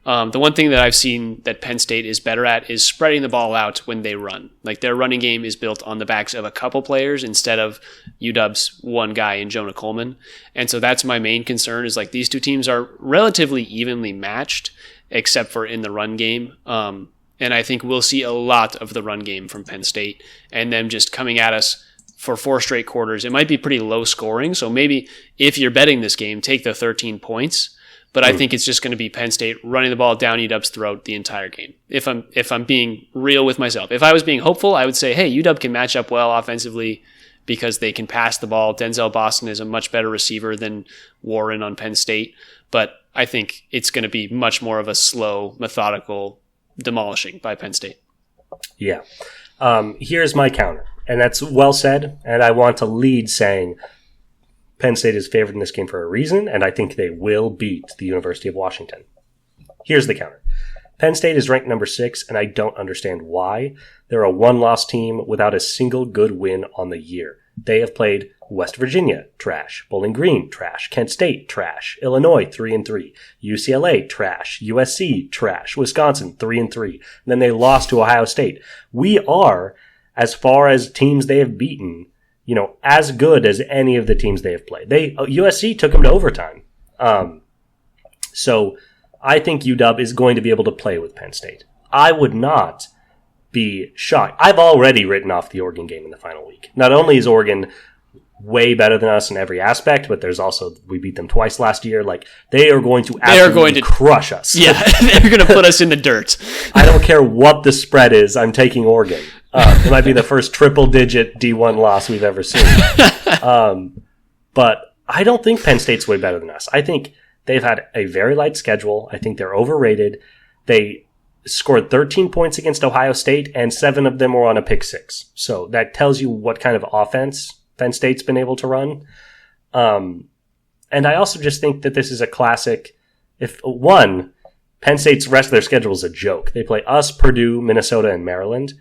The one thing that I've seen that Penn State is better at is spreading the ball out when they run. Like their running game is built on the backs of a couple players instead of UW's one guy in Jonah Coleman. And so that's my main concern is like these two teams are relatively evenly matched except for in the run game. And I think we'll see a lot of the run game from Penn State and them just coming at us for 4 straight quarters. It might be pretty low scoring. So maybe if you're betting this game, take the 13 points. But I think it's just going to be Penn State running the ball down UW's throat the entire game. If I'm being real with myself. If I was being hopeful, I would say, hey, UW can match up well offensively because they can pass the ball. Denzel Boston is a much better receiver than Warren on Penn State. But I think it's going to be much more of a slow, methodical demolishing by Penn State. Yeah. Here's my counter. And that's well said. And I want to lead saying Penn State is favored in this game for a reason, and I think they will beat the University of Washington. Here's the counter. Penn State is ranked number 6, and I don't understand why. They're a one-loss team without a single good win on the year. They have played West Virginia, trash. Bowling Green, trash. Kent State, trash. Illinois, 3-3. UCLA, trash. USC, trash. Wisconsin, 3-3. And then they lost to Ohio State. We are, as far as teams they have beaten, as good as any of the teams they have played. USC took them to overtime. So I think UW is going to be able to play with Penn State. I would not be shocked. I've already written off the Oregon game in the final week. Not only is Oregon way better than us in every aspect, but there's also, we beat them twice last year. Like, they are going to absolutely crush us. Yeah, they're going to put us in the dirt. I don't care what the spread is. I'm taking Oregon. It might be the first triple-digit D1 loss we've ever seen. But I don't think Penn State's way better than us. I think they've had a very light schedule. I think they're overrated. They scored 13 points against Ohio State, and 7 of them were on a pick 6. So that tells you what kind of offense Penn State's been able to run. And I also just think that this is a classic. Penn State's rest of their schedule is a joke. They play us, Purdue, Minnesota, and Maryland.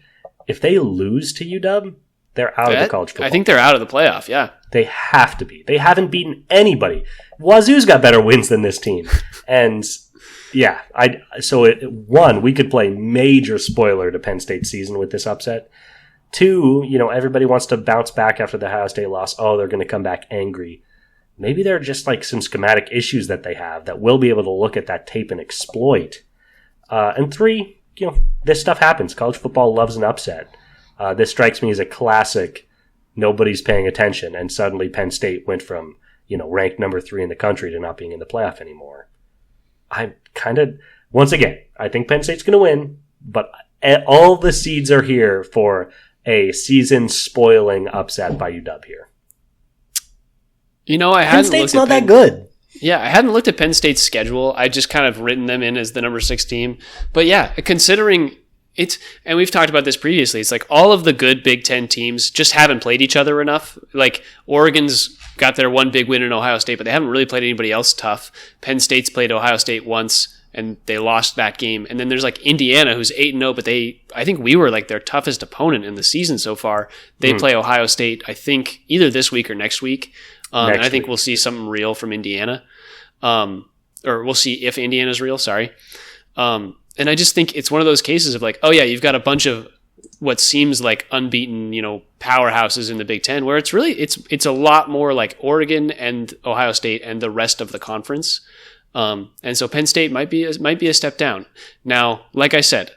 If they lose to UW, they're out of the college football. I think they're out of the playoff, yeah. They have to be. They haven't beaten anybody. Wazoo's got better wins than this team. And yeah, we could play major spoiler to Penn State's season with this upset. 2, everybody wants to bounce back after the Ohio State loss. Oh, they're going to come back angry. Maybe there are just like some schematic issues that they have that we'll be able to look at that tape and exploit. And 3, this stuff happens. College football loves an upset. This strikes me as a classic. Nobody's paying attention, and suddenly Penn State went from, ranked number 3 in the country to not being in the playoff anymore. Once again, I think Penn State's going to win, but all the seeds are here for a season-spoiling upset by UW here. Penn State's not that good. Yeah, I hadn't looked at Penn State's schedule. I just kind of written them in as the number 6 team. But yeah, considering and we've talked about this previously, it's like all of the good Big Ten teams just haven't played each other enough. Like Oregon's got their one big win in Ohio State, but they haven't really played anybody else tough. Penn State's played Ohio State once, and they lost that game. And then there's like Indiana, who's 8-0, but I think we were like their toughest opponent in the season so far. They play Ohio State, I think, either this week or next week. And I think we'll see something real from Indiana. Or we'll see if Indiana's real, sorry. And I just think it's one of those cases of like, oh yeah, you've got a bunch of what seems like unbeaten, powerhouses in the Big Ten, where it's really, it's a lot more like Oregon and Ohio State and the rest of the conference. And so Penn State might be a step down. Now, like I said,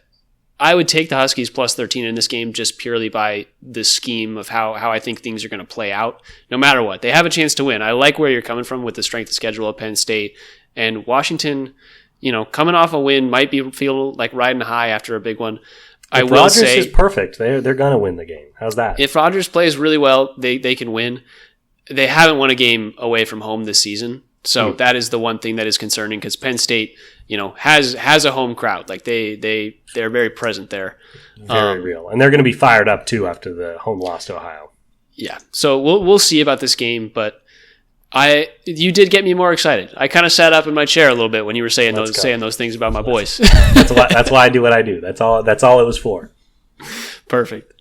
I would take the Huskies plus 13 in this game just purely by the scheme of how I think things are going to play out. No matter what, they have a chance to win. I like where you're coming from with the strength of schedule of Penn State and Washington. Coming off a win might feel like riding high after a big one. If Rodgers is perfect, they're going to win the game. How's that? If Rodgers plays really well, they can win. They haven't won a game away from home this season. So that is the one thing that is concerning because Penn State, has a home crowd. Like they're very present there. Very real. And they're going to be fired up too after the home loss to Ohio. Yeah. So we'll see about this game, but you did get me more excited. I kind of sat up in my chair a little bit when you were saying those things about my boys. That's why I do what I do. That's all it was for. Perfect.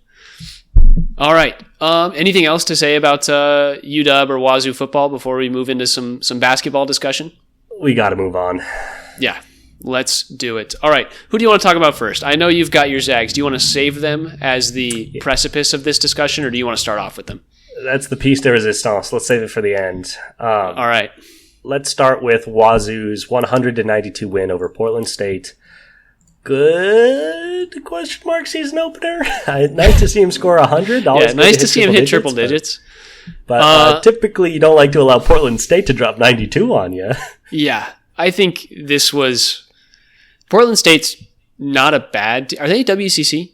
All right. Anything else to say about UW or Wazoo football before we move into some basketball discussion? We got to move on. Yeah. Let's do it. All right. Who do you want to talk about first? I know you've got your Zags. Do you want to save them as the precipice of this discussion, or do you want to start off with them? That's the piece de resistance. Let's save it for the end. All right. Let's start with Wazoo's 100-92 win over Portland State. Good question mark season opener. Nice to see him score 100. Yeah, nice to see him hit triple digits. But typically you don't like to allow Portland State to drop 92 on you. Yeah. I think this was... Portland State's not a bad... Are they WCC?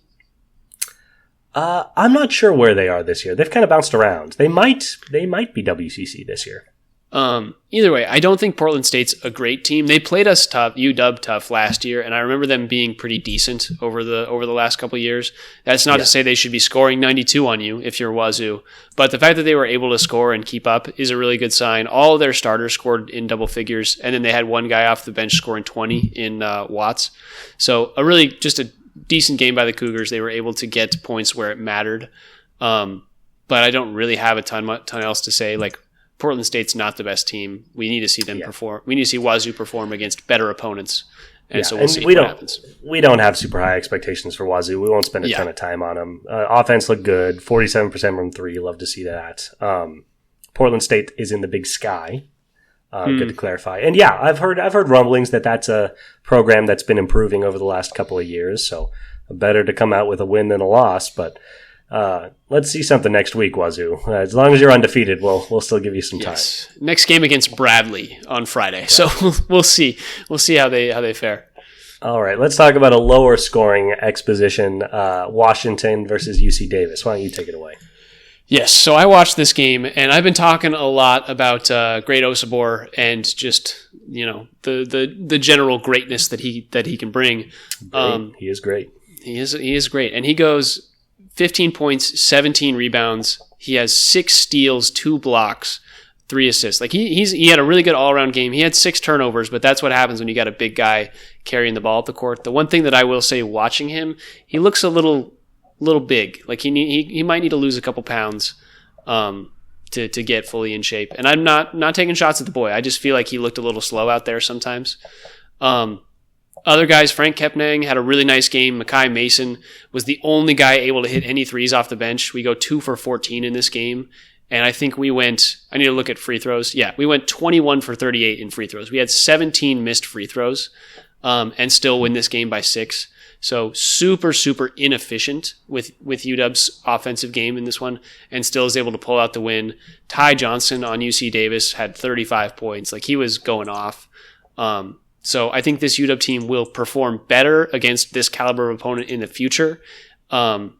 I'm not sure where they are this year. They've kind of bounced around. They might be WCC this year. Either way, I don't think Portland State's a great team. They played us tough, UW tough last year, and I remember them being pretty decent over the last couple of years. That's not to say they should be scoring 92 on you if you're Wazoo, but the fact that they were able to score and keep up is a really good sign. All of their starters scored in double figures, and then they had one guy off the bench scoring 20 in Watts. So just a decent game by the Cougars. They were able to get points where it mattered, but I don't really have a ton else to say. Like, Portland State's not the best team. We need to see them perform. We need to see Wazoo perform against better opponents. And so we'll see what happens. We don't have super high expectations for Wazoo. We won't spend a ton of time on them. Offense looked good. 47% from three. Love to see that. Portland State is in the Big Sky. Good to clarify. And yeah, I've heard rumblings that that's a program that's been improving over the last couple of years. So better to come out with a win than a loss. But let's see something next week, Wazoo. As long as you're undefeated, we'll still give you some time. Next game against Bradley on Friday. Right. So we'll see. We'll see how they fare. All right, let's talk about a lower scoring exposition, Washington versus UC Davis. Why don't you take it away? Yes, so I watched this game, and I've been talking a lot about Great Osabor and just, the general greatness that he can bring. He is great. He is great, and he goes 15 points, 17 rebounds. He has 6 steals, 2 blocks, 3 assists. Like he had a really good all-around game. He had 6 turnovers, but that's what happens when you got a big guy carrying the ball up the court. The one thing that I will say watching him, he looks a little big. Like he might need to lose a couple pounds to get fully in shape. And I'm not taking shots at the boy. I just feel like he looked a little slow out there sometimes. Other guys, Frank Kepnang had a really nice game. Makai Mason was the only guy able to hit any threes off the bench. We go 2 for 14 in this game. And I think I need to look at free throws. Yeah, we went 21 for 38 in free throws. We had 17 missed free throws and still win this game by 6. So super, super inefficient with UW's offensive game in this one, and still is able to pull out the win. Ty Johnson on UC Davis had 35 points. Like, he was going off. So I think this UW team will perform better against this caliber of opponent in the future. And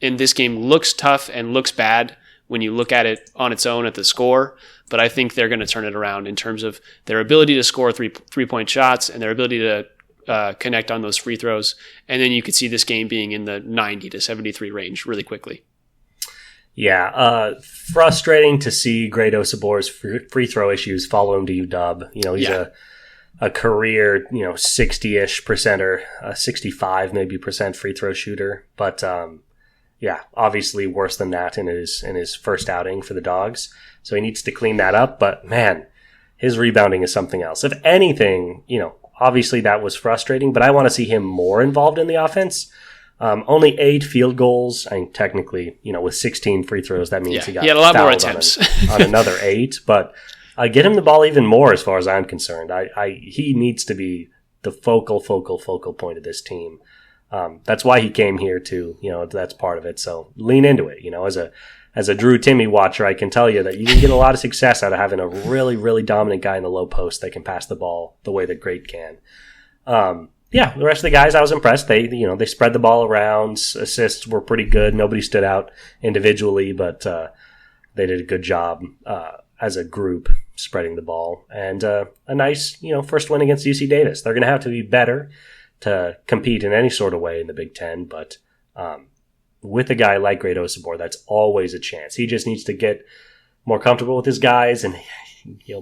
this game looks tough and looks bad when you look at it on its own at the score, but I think they're going to turn it around in terms of their ability to score three-point shots and their ability to connect on those free throws. And then you could see this game being in the 90 to 73 range really quickly. Yeah, frustrating to see Great Osabor's free throw issues follow him to UW. He's a career, 60-ish percenter, 65 maybe percent free throw shooter. But obviously worse than that in his first outing for the Dogs. So he needs to clean that up. But man, his rebounding is something else. If anything, obviously that was frustrating, but I want to see him more involved in the offense. Only 8 field goals. I mean, technically, with 16 free throws, that means he had a lot more attempts on another 8. But get him the ball even more, as far as I'm concerned. He needs to be the focal point of this team. That's why he came here too. That's part of it. So lean into it. As a Drew Timmy watcher, I can tell you that you can get a lot of success out of having a really, really dominant guy in the low post that can pass the ball the way that Great can. The rest of the guys, I was impressed. They spread the ball around. Assists were pretty good. Nobody stood out individually, but they did a good job as a group spreading the ball. And a nice, first win against UC Davis. They're going to have to be better to compete in any sort of way in the Big Ten, but with a guy like Great Osabor, that's always a chance. He just needs to get more comfortable with his guys and,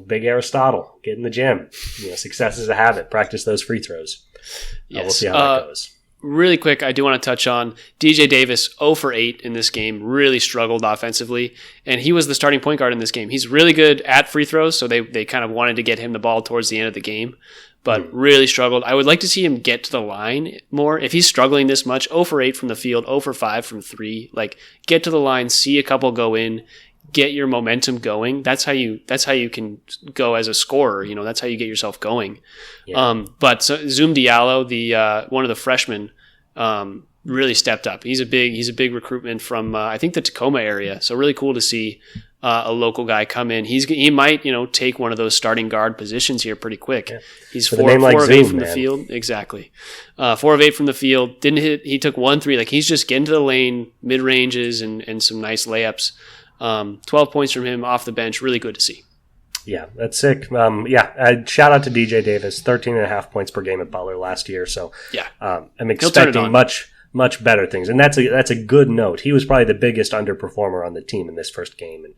big Aristotle, get in the gym. Success is a habit. Practice those free throws. Yes. We'll see how that goes. really quick, I do want to touch on DJ Davis, 0 for 8 in this game, really struggled offensively, and he was the starting point guard in this game. He's really good at free throws, so they kind of wanted to get him the ball towards the end of the game, but really struggled. I would like to see him get to the line more. If he's struggling this much, 0 for 8 from the field, 0 for 5 from 3, like get to the line, see a couple go in, get your momentum going. That's how you can go as a scorer. That's how you get yourself going. Yeah. But Zoom Diallo, the one of the freshmen, really stepped up. He's a big recruitment from I think the Tacoma area. So really cool to see a local guy come in. He might take one of those starting guard positions here pretty quick. Yeah. He's 4 of 8 from the field. Exactly. 4 of 8 from the field. Didn't hit. He took 1-3. Like he's just getting to the lane, mid ranges, and some nice layups. 12 points from him off the bench. Really good to see. Yeah, that's sick. Shout out to DJ Davis, 13.5 points per game at Butler last year. So yeah, I'm expecting much better things, and that's a good note. He was probably the biggest underperformer on the team in this first game, and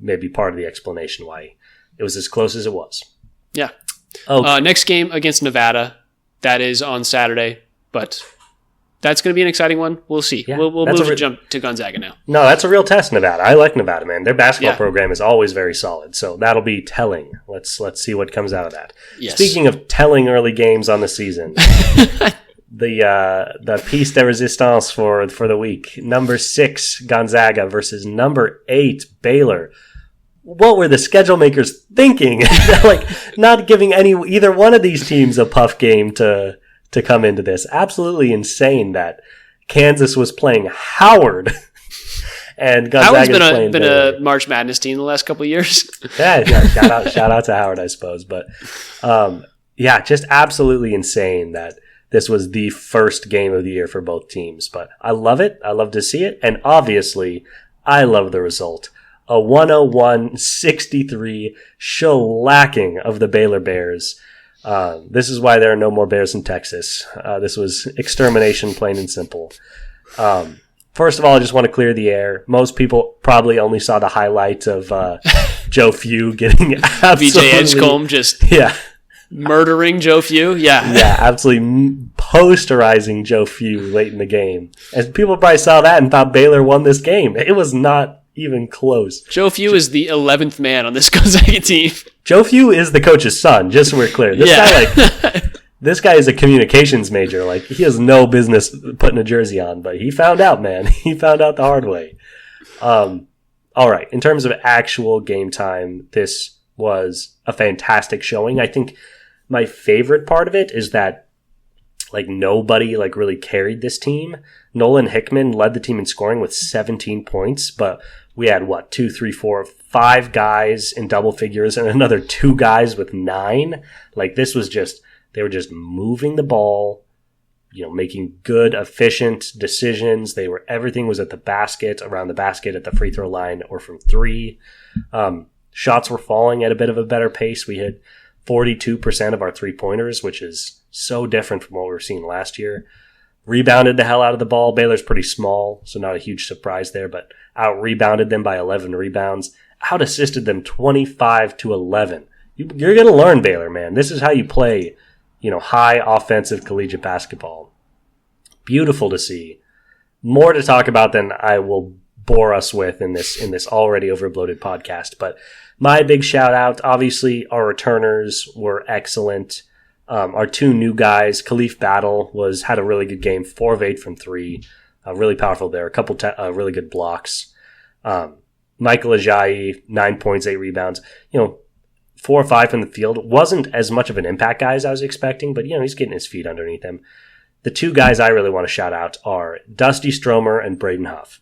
maybe part of the explanation why it was as close as it was. Yeah. Next game against Nevada, that is on Saturday, but that's going to be an exciting one. We'll see. Yeah, we'll jump to Gonzaga now. No, that's a real test, Nevada. I like Nevada, man. Their basketball program is always very solid, so that'll be telling. Let's see what comes out of that. Yes. Speaking of telling early games on the season, the piece de resistance for the week: number 6 Gonzaga versus number 8 Baylor. What were the schedule makers thinking? Like not giving either one of these teams a puff game to come into this. Absolutely insane that Kansas was playing Howard and Gonzaga's playing been a March Madness team the last couple of years. yeah, shout out to Howard, I suppose. But just absolutely insane that this was the first game of the year for both teams. But I love it. I love to see it. And obviously, I love the result. A 101-63 shellacking of the Baylor Bears. This is why there are no more bears in Texas. This was extermination, plain and simple. First of all, I just want to clear the air. Most people probably only saw the highlight of Joe Few getting absolutely... VJ Edgecombe just murdering Joe Few. Yeah, absolutely posterizing Joe Few late in the game. And people probably saw that and thought Baylor won this game. It was not even close. Joe Few is the 11th man on this Gonzaga team. Joe Few is the coach's son, just so we're clear. This guy is a communications major. Like, he has no business putting a jersey on, but he found out, man. He found out the hard way. All right. In terms of actual game time, this was a fantastic showing. I think my favorite part of it is that nobody really carried this team. Nolan Hickman led the team in scoring with 17 points, but we had 2, 3, 4, 5 guys in double figures and another 2 guys with 9. This was they were just moving the ball, making good, efficient decisions. Everything was at the basket, around the basket, at the free throw line, or from 3. Shots were falling at a bit of a better pace. We hit 42% of our 3-pointers, which is so different from what we were seeing last year. Rebounded the hell out of the ball. Baylor's pretty small, so not a huge surprise there, but out-rebounded them by 11 rebounds. Out-assisted them 25-11. You're going to learn, Baylor, man. This is how you play, high offensive collegiate basketball. Beautiful to see. More to talk about than I will bore us with in this already overbloated podcast, but my big shout out, obviously, our returners were excellent. Our 2 new guys, Khalif Battle had a really good game, 4 of 8 from 3, really powerful there. A couple really good blocks. Michael Ajayi, 9 points, 8 rebounds. 4 or 5 from the field. Wasn't as much of an impact guy as I was expecting, but he's getting his feet underneath him. The 2 guys I really want to shout out are Dusty Stromer and Braden Huff.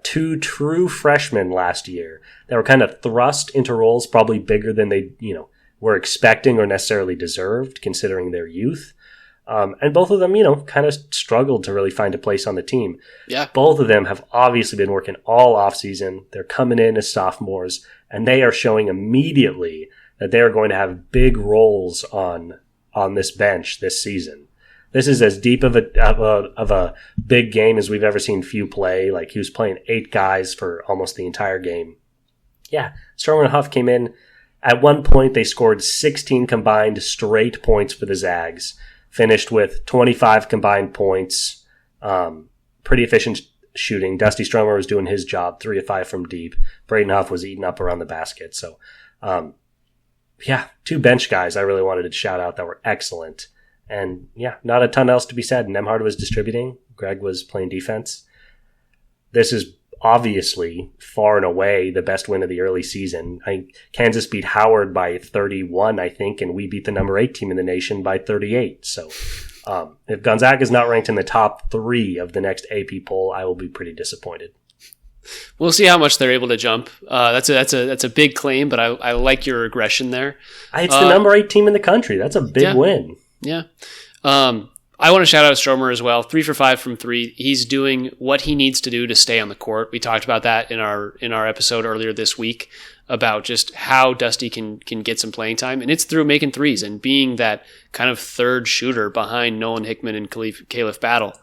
2 true freshmen last year that were kind of thrust into roles probably bigger than they, were expecting or necessarily deserved, considering their youth. And both of them, kind of struggled to really find a place on the team. Yeah. Both of them have obviously been working all offseason. They're coming in as sophomores, and they are showing immediately that they are going to have big roles on this bench this season. This is as deep of a big game as we've ever seen Few play. He was playing 8 guys for almost the entire game. Yeah, Stromer and Huff came in. At one point, they scored 16 combined straight points for the Zags. finished with 25 combined points. Pretty efficient shooting. Dusty Stromer was doing his job, 3 of 5 from deep. Braden Huff was eating up around the basket. So, two bench guys I really wanted to shout out that were excellent. And not a ton else to be said. Nemhard was distributing. Greg was playing defense. This is obviously far and away the best win of the early season. Kansas beat Howard by 31, I think, and we beat the number 8 team in the nation by 38. So if Gonzaga is not ranked in the top 3 of the next AP poll, I will be pretty disappointed. We'll see how much they're able to jump. That's a big claim, but I like your regression there. It's the number 8 team in the country. That's a big win. Yeah. I want to shout out Stromer as well. 3 for 5 from 3. He's doing what he needs to do to stay on the court. We talked about that in our episode earlier this week about just how Dusty can get some playing time, and it's through making threes and being that kind of third shooter behind Nolan Hickman and Caliph Battle.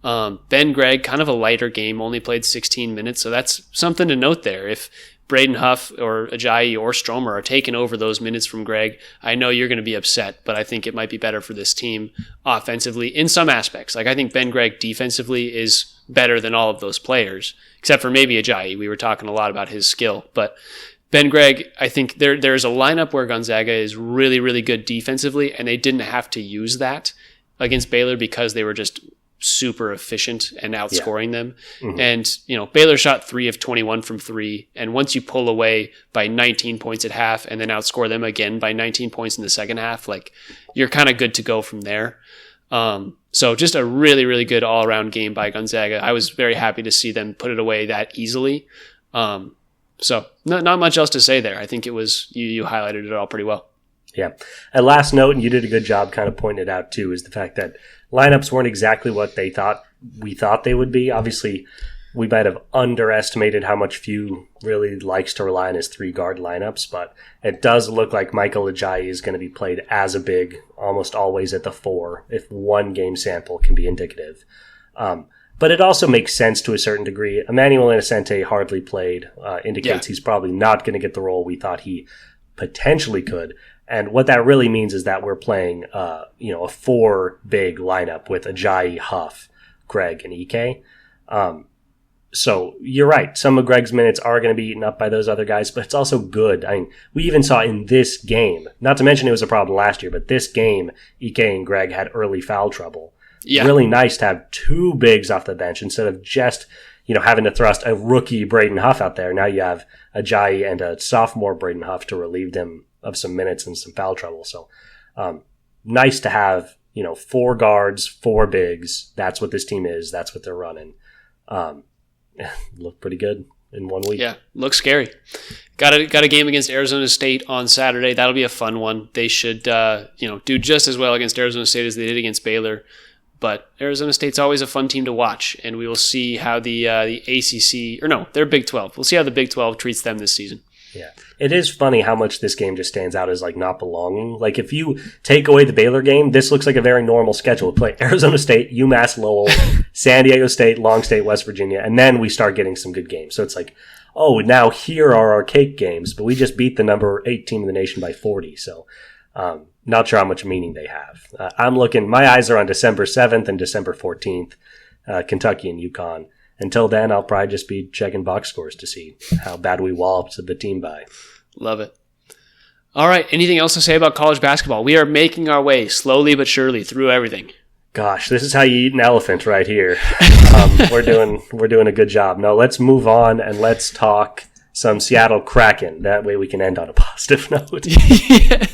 Ben Gregg, kind of a lighter game, only played 16 minutes, so that's something to note there. If Braden Huff or Ajayi or Stromer are taking over those minutes from Greg, I know you're going to be upset, but I think it might be better for this team offensively in some aspects. Like I think Ben Gregg defensively is better than all of those players, except for maybe Ajayi. We were talking a lot about his skill, but Ben Gregg, I think there's a lineup where Gonzaga is really, really good defensively, and they didn't have to use that against Baylor because they were just super efficient and outscoring them. Mm-hmm. And, Baylor shot 3 of 21 from 3. And once you pull away by 19 points at half and then outscore them again by 19 points in the second half, like you're kind of good to go from there. So just a really, really good all around game by Gonzaga. I was very happy to see them put it away that easily. So not much else to say there. I think it was, you highlighted it all pretty well. Yeah. And last note, and you did a good job kind of pointing it out too, is the fact that lineups weren't exactly what we thought they would be. Obviously, we might have underestimated how much Few really likes to rely on his 3-guard lineups, but it does look like Michael Ajayi is going to be played as a big, almost always at the 4, if one game sample can be indicative. But it also makes sense to a certain degree. Emmanuel Innocente hardly played, indicates he's probably not going to get the role we thought he potentially could. And what that really means is that we're playing, a 4-big lineup with Ajayi, Huff, Greg, and Ike. So you're right. Some of Greg's minutes are going to be eaten up by those other guys, but it's also good. I mean, we even saw in this game, not to mention it was a problem last year, but this game, Ike and Greg had early foul trouble. Yeah. Really nice to have 2 bigs off the bench instead of just, having to thrust a rookie Braden Huff out there. Now you have Ajayi and a sophomore Braden Huff to relieve them of some minutes and some foul trouble. So, nice to have, 4 guards, 4 bigs. That's what this team is. That's what they're running. Look pretty good in 1 week. Yeah, looks scary. Got a game against Arizona State on Saturday. That'll be a fun one. They should, do just as well against Arizona State as they did against Baylor. But Arizona State's always a fun team to watch, and we will see how the ACC, they're Big 12. We'll see how the Big 12 treats them this season. Yeah. It is funny how much this game just stands out as not belonging. Like if you take away the Baylor game, this looks like a very normal schedule. We play Arizona State, UMass Lowell, San Diego State, Long State, West Virginia, and then we start getting some good games. So it's like, oh, now here are our cake games, but we just beat the number 8 team in the nation by 40. So, not sure how much meaning they have. My eyes are on December 7th and December 14th, Kentucky and UConn. Until then, I'll probably just be checking box scores to see how bad we walloped the team by. Love it. All right. Anything else to say about college basketball? We are making our way slowly but surely through everything. Gosh, this is how you eat an elephant right here. We're doing a good job. Now let's move on and let's talk some Seattle Kraken. That way we can end on a positive note. Yeah.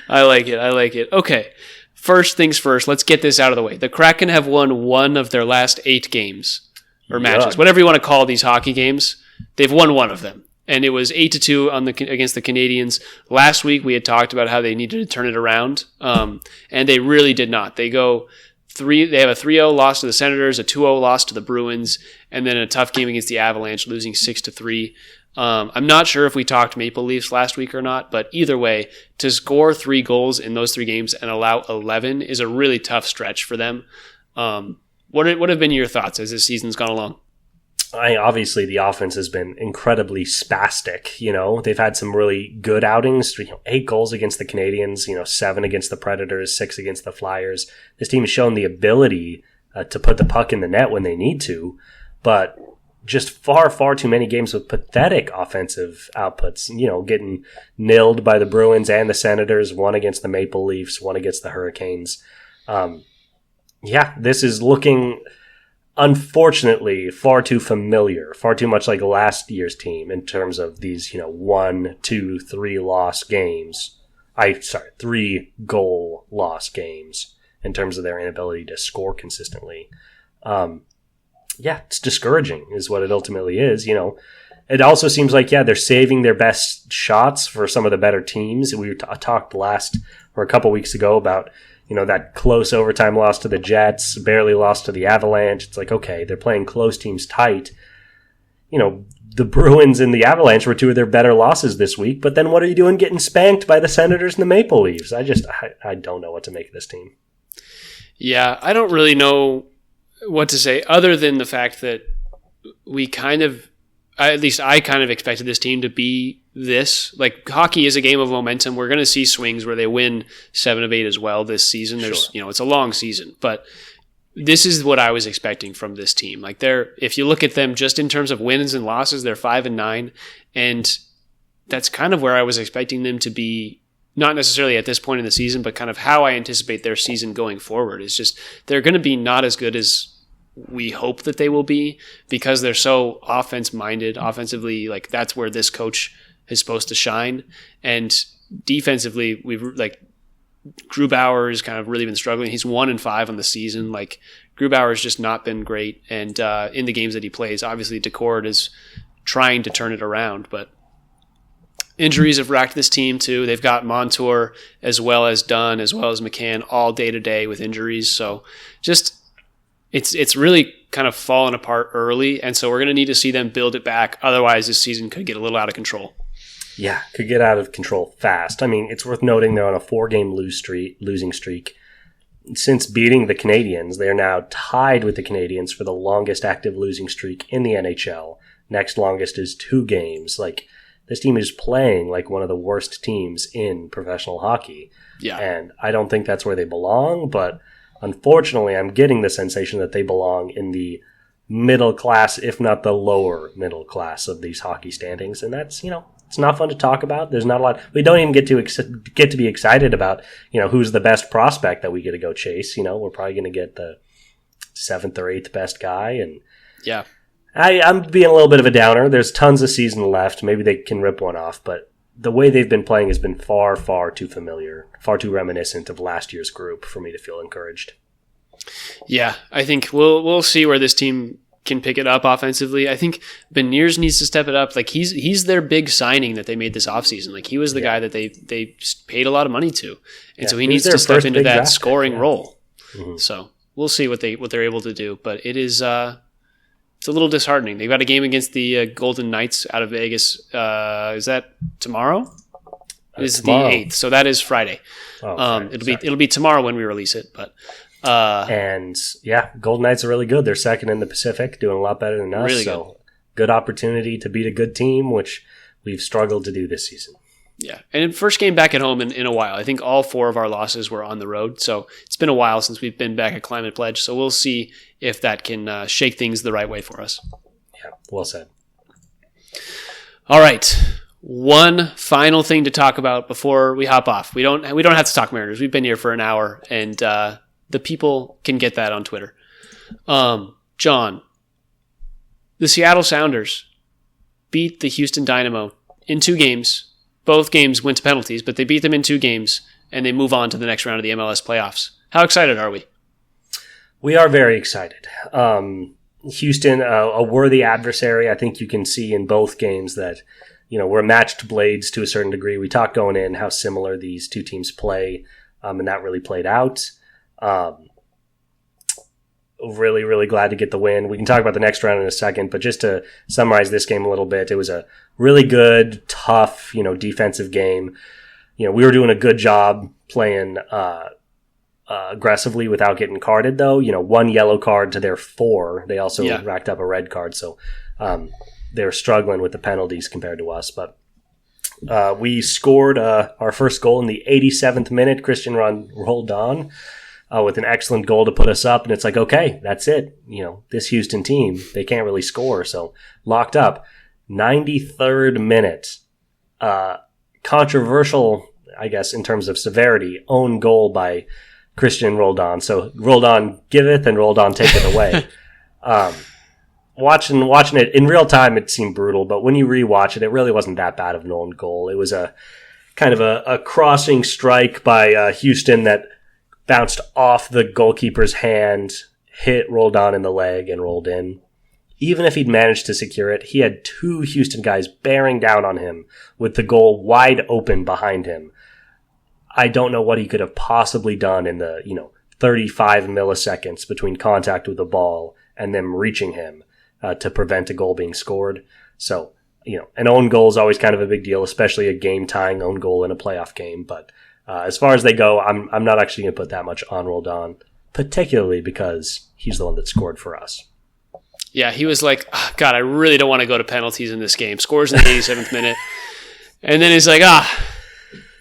I like it. Okay. First things first, let's get this out of the way. The Kraken have won 1 of their last 8 games or matches, whatever you want to call these hockey games. They've won 1 of them, and it was 8-2 against the Canadians. Last week we had talked about how they needed to turn it around, and they really did not. They have a 3-0 loss to the Senators, a 2-0 loss to the Bruins, and then a tough game against the Avalanche, losing 6-3. I'm not sure if we talked Maple Leafs last week or not, but either way, to score 3 goals in those 3 games and allow 11 is a really tough stretch for them. What have been your thoughts as this season's gone along? Obviously, the offense has been incredibly spastic. They've had some really good outings. 8 goals against the Canadians. 7 against the Predators, 6 against the Flyers. This team has shown the ability to put the puck in the net when they need to, but just far, far too many games with pathetic offensive outputs. Getting nilled by the Bruins and the Senators. 1 against the Maple Leafs, 1 against the Hurricanes. This is looking, unfortunately, far too familiar, far too much like last year's team in terms of these, 1, 2, 3 loss games. 3 goal loss games in terms of their inability to score consistently. It's discouraging is what it ultimately is. It also seems like, they're saving their best shots for some of the better teams. We talked a couple weeks ago about, that close overtime loss to the Jets, barely lost to the Avalanche. It's like, okay, they're playing close teams tight. The Bruins and the Avalanche were 2 of their better losses this week, but then what are you doing getting spanked by the Senators and the Maple Leafs? I don't know what to make of this team. Yeah, I don't really know what to say other than the fact that I kind of expected this team to be this. Like, hockey is a game of momentum. We're going to see swings where they win 7 of 8 as well this season. There's, it's a long season, but this is what I was expecting from this team. Like, if you look at them just in terms of wins and losses, they're 5-9, and that's kind of where I was expecting them to be. Not necessarily at this point in the season, but kind of how I anticipate their season going forward. It's just they're going to be not as good as we hope that they will be because they're so offense-minded. Offensively, like, that's where this coach is supposed to shine. And defensively, Grubauer has kind of really been struggling. He's 1-5 on the season. Like, Grubauer has just not been great. And in the games that he plays, obviously Decord is trying to turn it around, but injuries have racked this team too. They've got Montour as well as Dunn, as well as McCann all day to day with injuries. So just it's really kind of fallen apart early. And so we're going to need to see them build it back. Otherwise this season could get a little out of control. Yeah, could get out of control fast. I mean, it's worth noting they're on a 4-game losing streak. Since beating the Canadians, they are now tied with the Canadians for the longest active losing streak in the NHL. Next longest is 2 games. Like, this team is playing like one of the worst teams in professional hockey. Yeah. And I don't think that's where they belong, but unfortunately, I'm getting the sensation that they belong in the middle class, if not the lower middle class of these hockey standings. And that's, it's not fun to talk about. There's not a lot. We don't even get to be excited about, who's the best prospect that we get to go chase. We're probably going to get the 7th or 8th best guy. And yeah. I'm being a little bit of a downer. There's tons of season left. Maybe they can rip one off, but the way they've been playing has been far, far too familiar, far too reminiscent of last year's group for me to feel encouraged. Yeah, I think we'll see where this team can pick it up offensively. I think Beniers needs to step it up. Like, he's their big signing that they made this offseason. Like, he was the guy that they paid a lot of money to, and so he needs to step into that scoring role. Mm-hmm. So we'll see what they're able to do, but it is. It's a little disheartening. They've got a game against the Golden Knights out of Vegas. Is that tomorrow? It is tomorrow. The 8th, so that is Friday. Oh, it'll be tomorrow when we release it. But Golden Knights are really good. They're second in the Pacific, doing a lot better than us. Really so good opportunity to beat a good team, which we've struggled to do this season. Yeah, and first game back at home in a while. I think all 4 of our losses were on the road, so it's been a while since we've been back at Climate Pledge, so we'll see if that can shake things the right way for us. Yeah, well said. All right, one final thing to talk about before we hop off. We don't have to talk Mariners. We've been here for an hour, and the people can get that on Twitter. John, the Seattle Sounders beat the Houston Dynamo in 2 games. Both games went to penalties, but they beat them in 2 games, and they move on to the next round of the MLS playoffs. How excited are we? We are very excited. Houston, a worthy adversary. I think you can see in both games that, we're matched blades to a certain degree. We talked going in how similar these 2 teams play, and that really played out. Really, really glad to get the win. We can talk about the next round in a second, but just to summarize this game a little bit, it was a really good, tough, defensive game. We were doing a good job playing aggressively without getting carded, though. 1 yellow card to their 4. They also racked up a red card, so They're struggling with the penalties compared to us, but we scored our first goal in the 87th minute. Christian rolled on with an excellent goal to put us up, and it's like, okay, that's it. This Houston team, they can't really score, so locked up. 93rd minute, controversial, I guess, in terms of severity, own goal by Christian Roldan. So Roldan giveth and Roldan taketh away. Watching it in real time, it seemed brutal, but when you rewatch it, it really wasn't that bad of an own goal. It was a kind of a crossing strike by Houston that bounced off the goalkeeper's hand, hit Roldan in the leg, and rolled in. Even if he'd managed to secure it, he had two Houston guys bearing down on him with the goal wide open behind him. I don't know what he could have possibly done in the 35 milliseconds between contact with the ball and them reaching him to prevent a goal being scored. So, an own goal is always kind of a big deal, especially a game-tying own goal in a playoff game. But as far as they go, I'm not actually going to put that much on Roldan, particularly because he's the one that scored for us. Yeah, he was like, oh, God, I really don't want to go to penalties in this game. Scores in the 87th minute. And then he's like,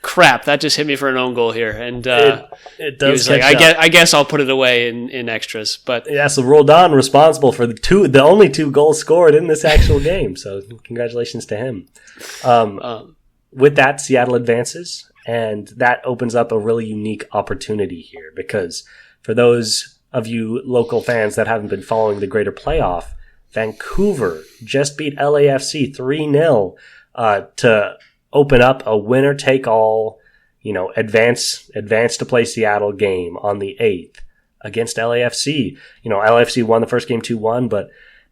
crap, that just hit me for an own goal here. And it does. He was like, I guess I'll put it away in extras. But yeah, so Roldan responsible for the only two goals scored in this actual game. So congratulations to him. With that, Seattle advances, and that opens up a really unique opportunity here because for those of you local fans that haven't been following the greater playoff, Vancouver just beat LAFC 3-0 to open up a winner-take-all, advance to play Seattle game on the 8th against LAFC. LAFC won the first game 2-1, but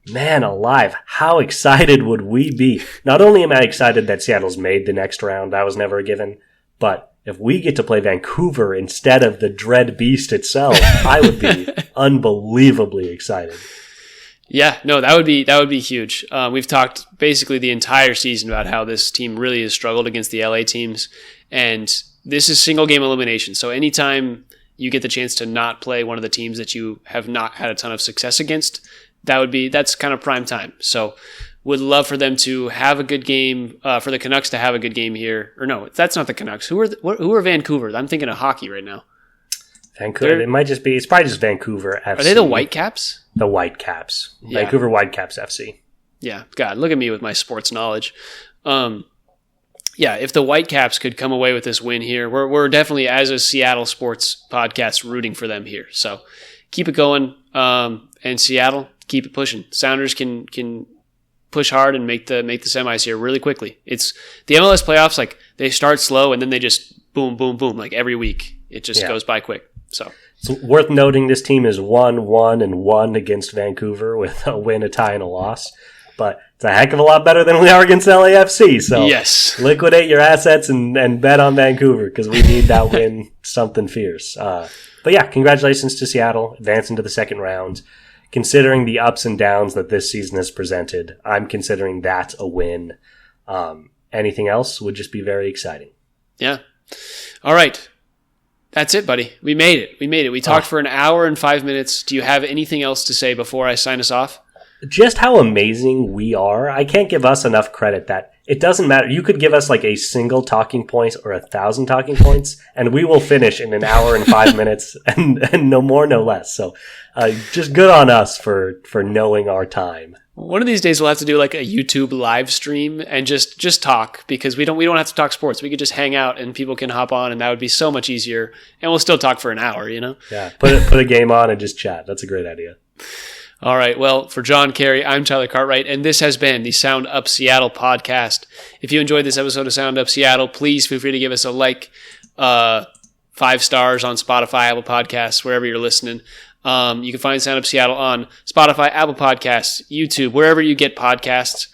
man alive, how excited would we be? Not only am I excited that Seattle's made the next round, that was never a given, but if we get to play Vancouver instead of the Dread Beast itself, I would be unbelievably excited. Yeah, no, that would be huge. We've talked basically the entire season about how this team really has struggled against the LA teams, and this is single game elimination. So anytime you get the chance to not play one of the teams that you have not had a ton of success against, that's kind of prime time. So would love for them to have a good game, for the Canucks to have a good game here. Or no, that's not the Canucks. Who are Vancouver? I'm thinking of hockey right now. Vancouver. It's probably just Vancouver FC. Are they the Whitecaps? The Whitecaps. Yeah. Vancouver Whitecaps FC. Yeah. God, look at me with my sports knowledge. Yeah, if the Whitecaps could come away with this win here, we're definitely, as a Seattle sports podcast, rooting for them here. So keep it going. And Seattle, keep it pushing. Sounders can push hard and make the semis here really quickly. It's the MLS playoffs, like they start slow and then they just boom, boom, boom, like every week. It just goes by quick. So it's worth noting this team is 1-1-1 against Vancouver with a win, a tie, and a loss. But it's a heck of a lot better than we are against LAFC. So yes, liquidate your assets and bet on Vancouver because we need that win something fierce. But yeah, congratulations to Seattle advancing to the second round. Considering the ups and downs that this season has presented, I'm considering that a win. Anything else would just be very exciting. Yeah. All right. That's it, buddy. We made it. We talked for an hour and 5 minutes. Do you have anything else to say before I sign us off? Just how amazing we are. I can't give us enough credit that it doesn't matter. You could give us like a single talking point or 1,000 talking points, and we will finish in an hour and 5 minutes, and no more, no less. So, just good on us for knowing our time. One of these days we'll have to do like a YouTube live stream and just talk because we don't have to talk sports. We could just hang out and people can hop on, and that would be so much easier. And we'll still talk for an hour, Yeah, put a game on and just chat. That's a great idea. All right. Well, for John Carey, I'm Tyler Cartwright, and this has been the Sound Up Seattle podcast. If you enjoyed this episode of Sound Up Seattle, please feel free to give us a like, 5 stars on Spotify, Apple Podcasts, wherever you're listening. You can find Sound Up Seattle on Spotify, Apple Podcasts, YouTube, wherever you get podcasts.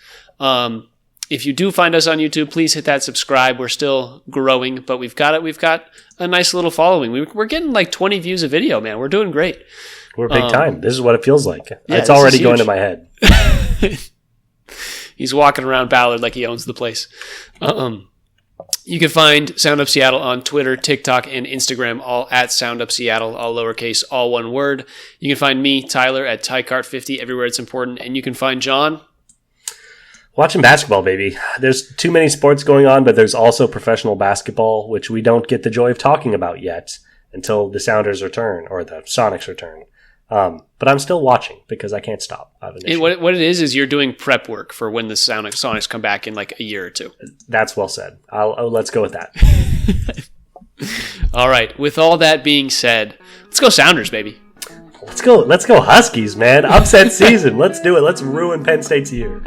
If you do find us on YouTube, please hit that subscribe. We're still growing, but we've got a nice little following. We're getting like 20 views a video, man. We're doing great. We're big time. This is what it feels like. Yeah, it's already going to my head. He's walking around Ballard like he owns the place. You can find Sound Up Seattle on Twitter, TikTok, and Instagram, all at Sound Up Seattle, all lowercase, all one word. You can find me, Tyler, at TyCart50, everywhere it's important. And you can find John Watching basketball, baby. There's too many sports going on, but there's also professional basketball, which we don't get the joy of talking about yet until the Sounders return or the Sonics return. But I'm still watching because I can't stop. What it is you're doing prep work for when the Sonics come back in like a year or two. That's well said. Let's go with that. All right. With all that being said, let's go Sounders, baby. Let's go Huskies, man. Upset season. Let's do it. Let's ruin Penn State's year.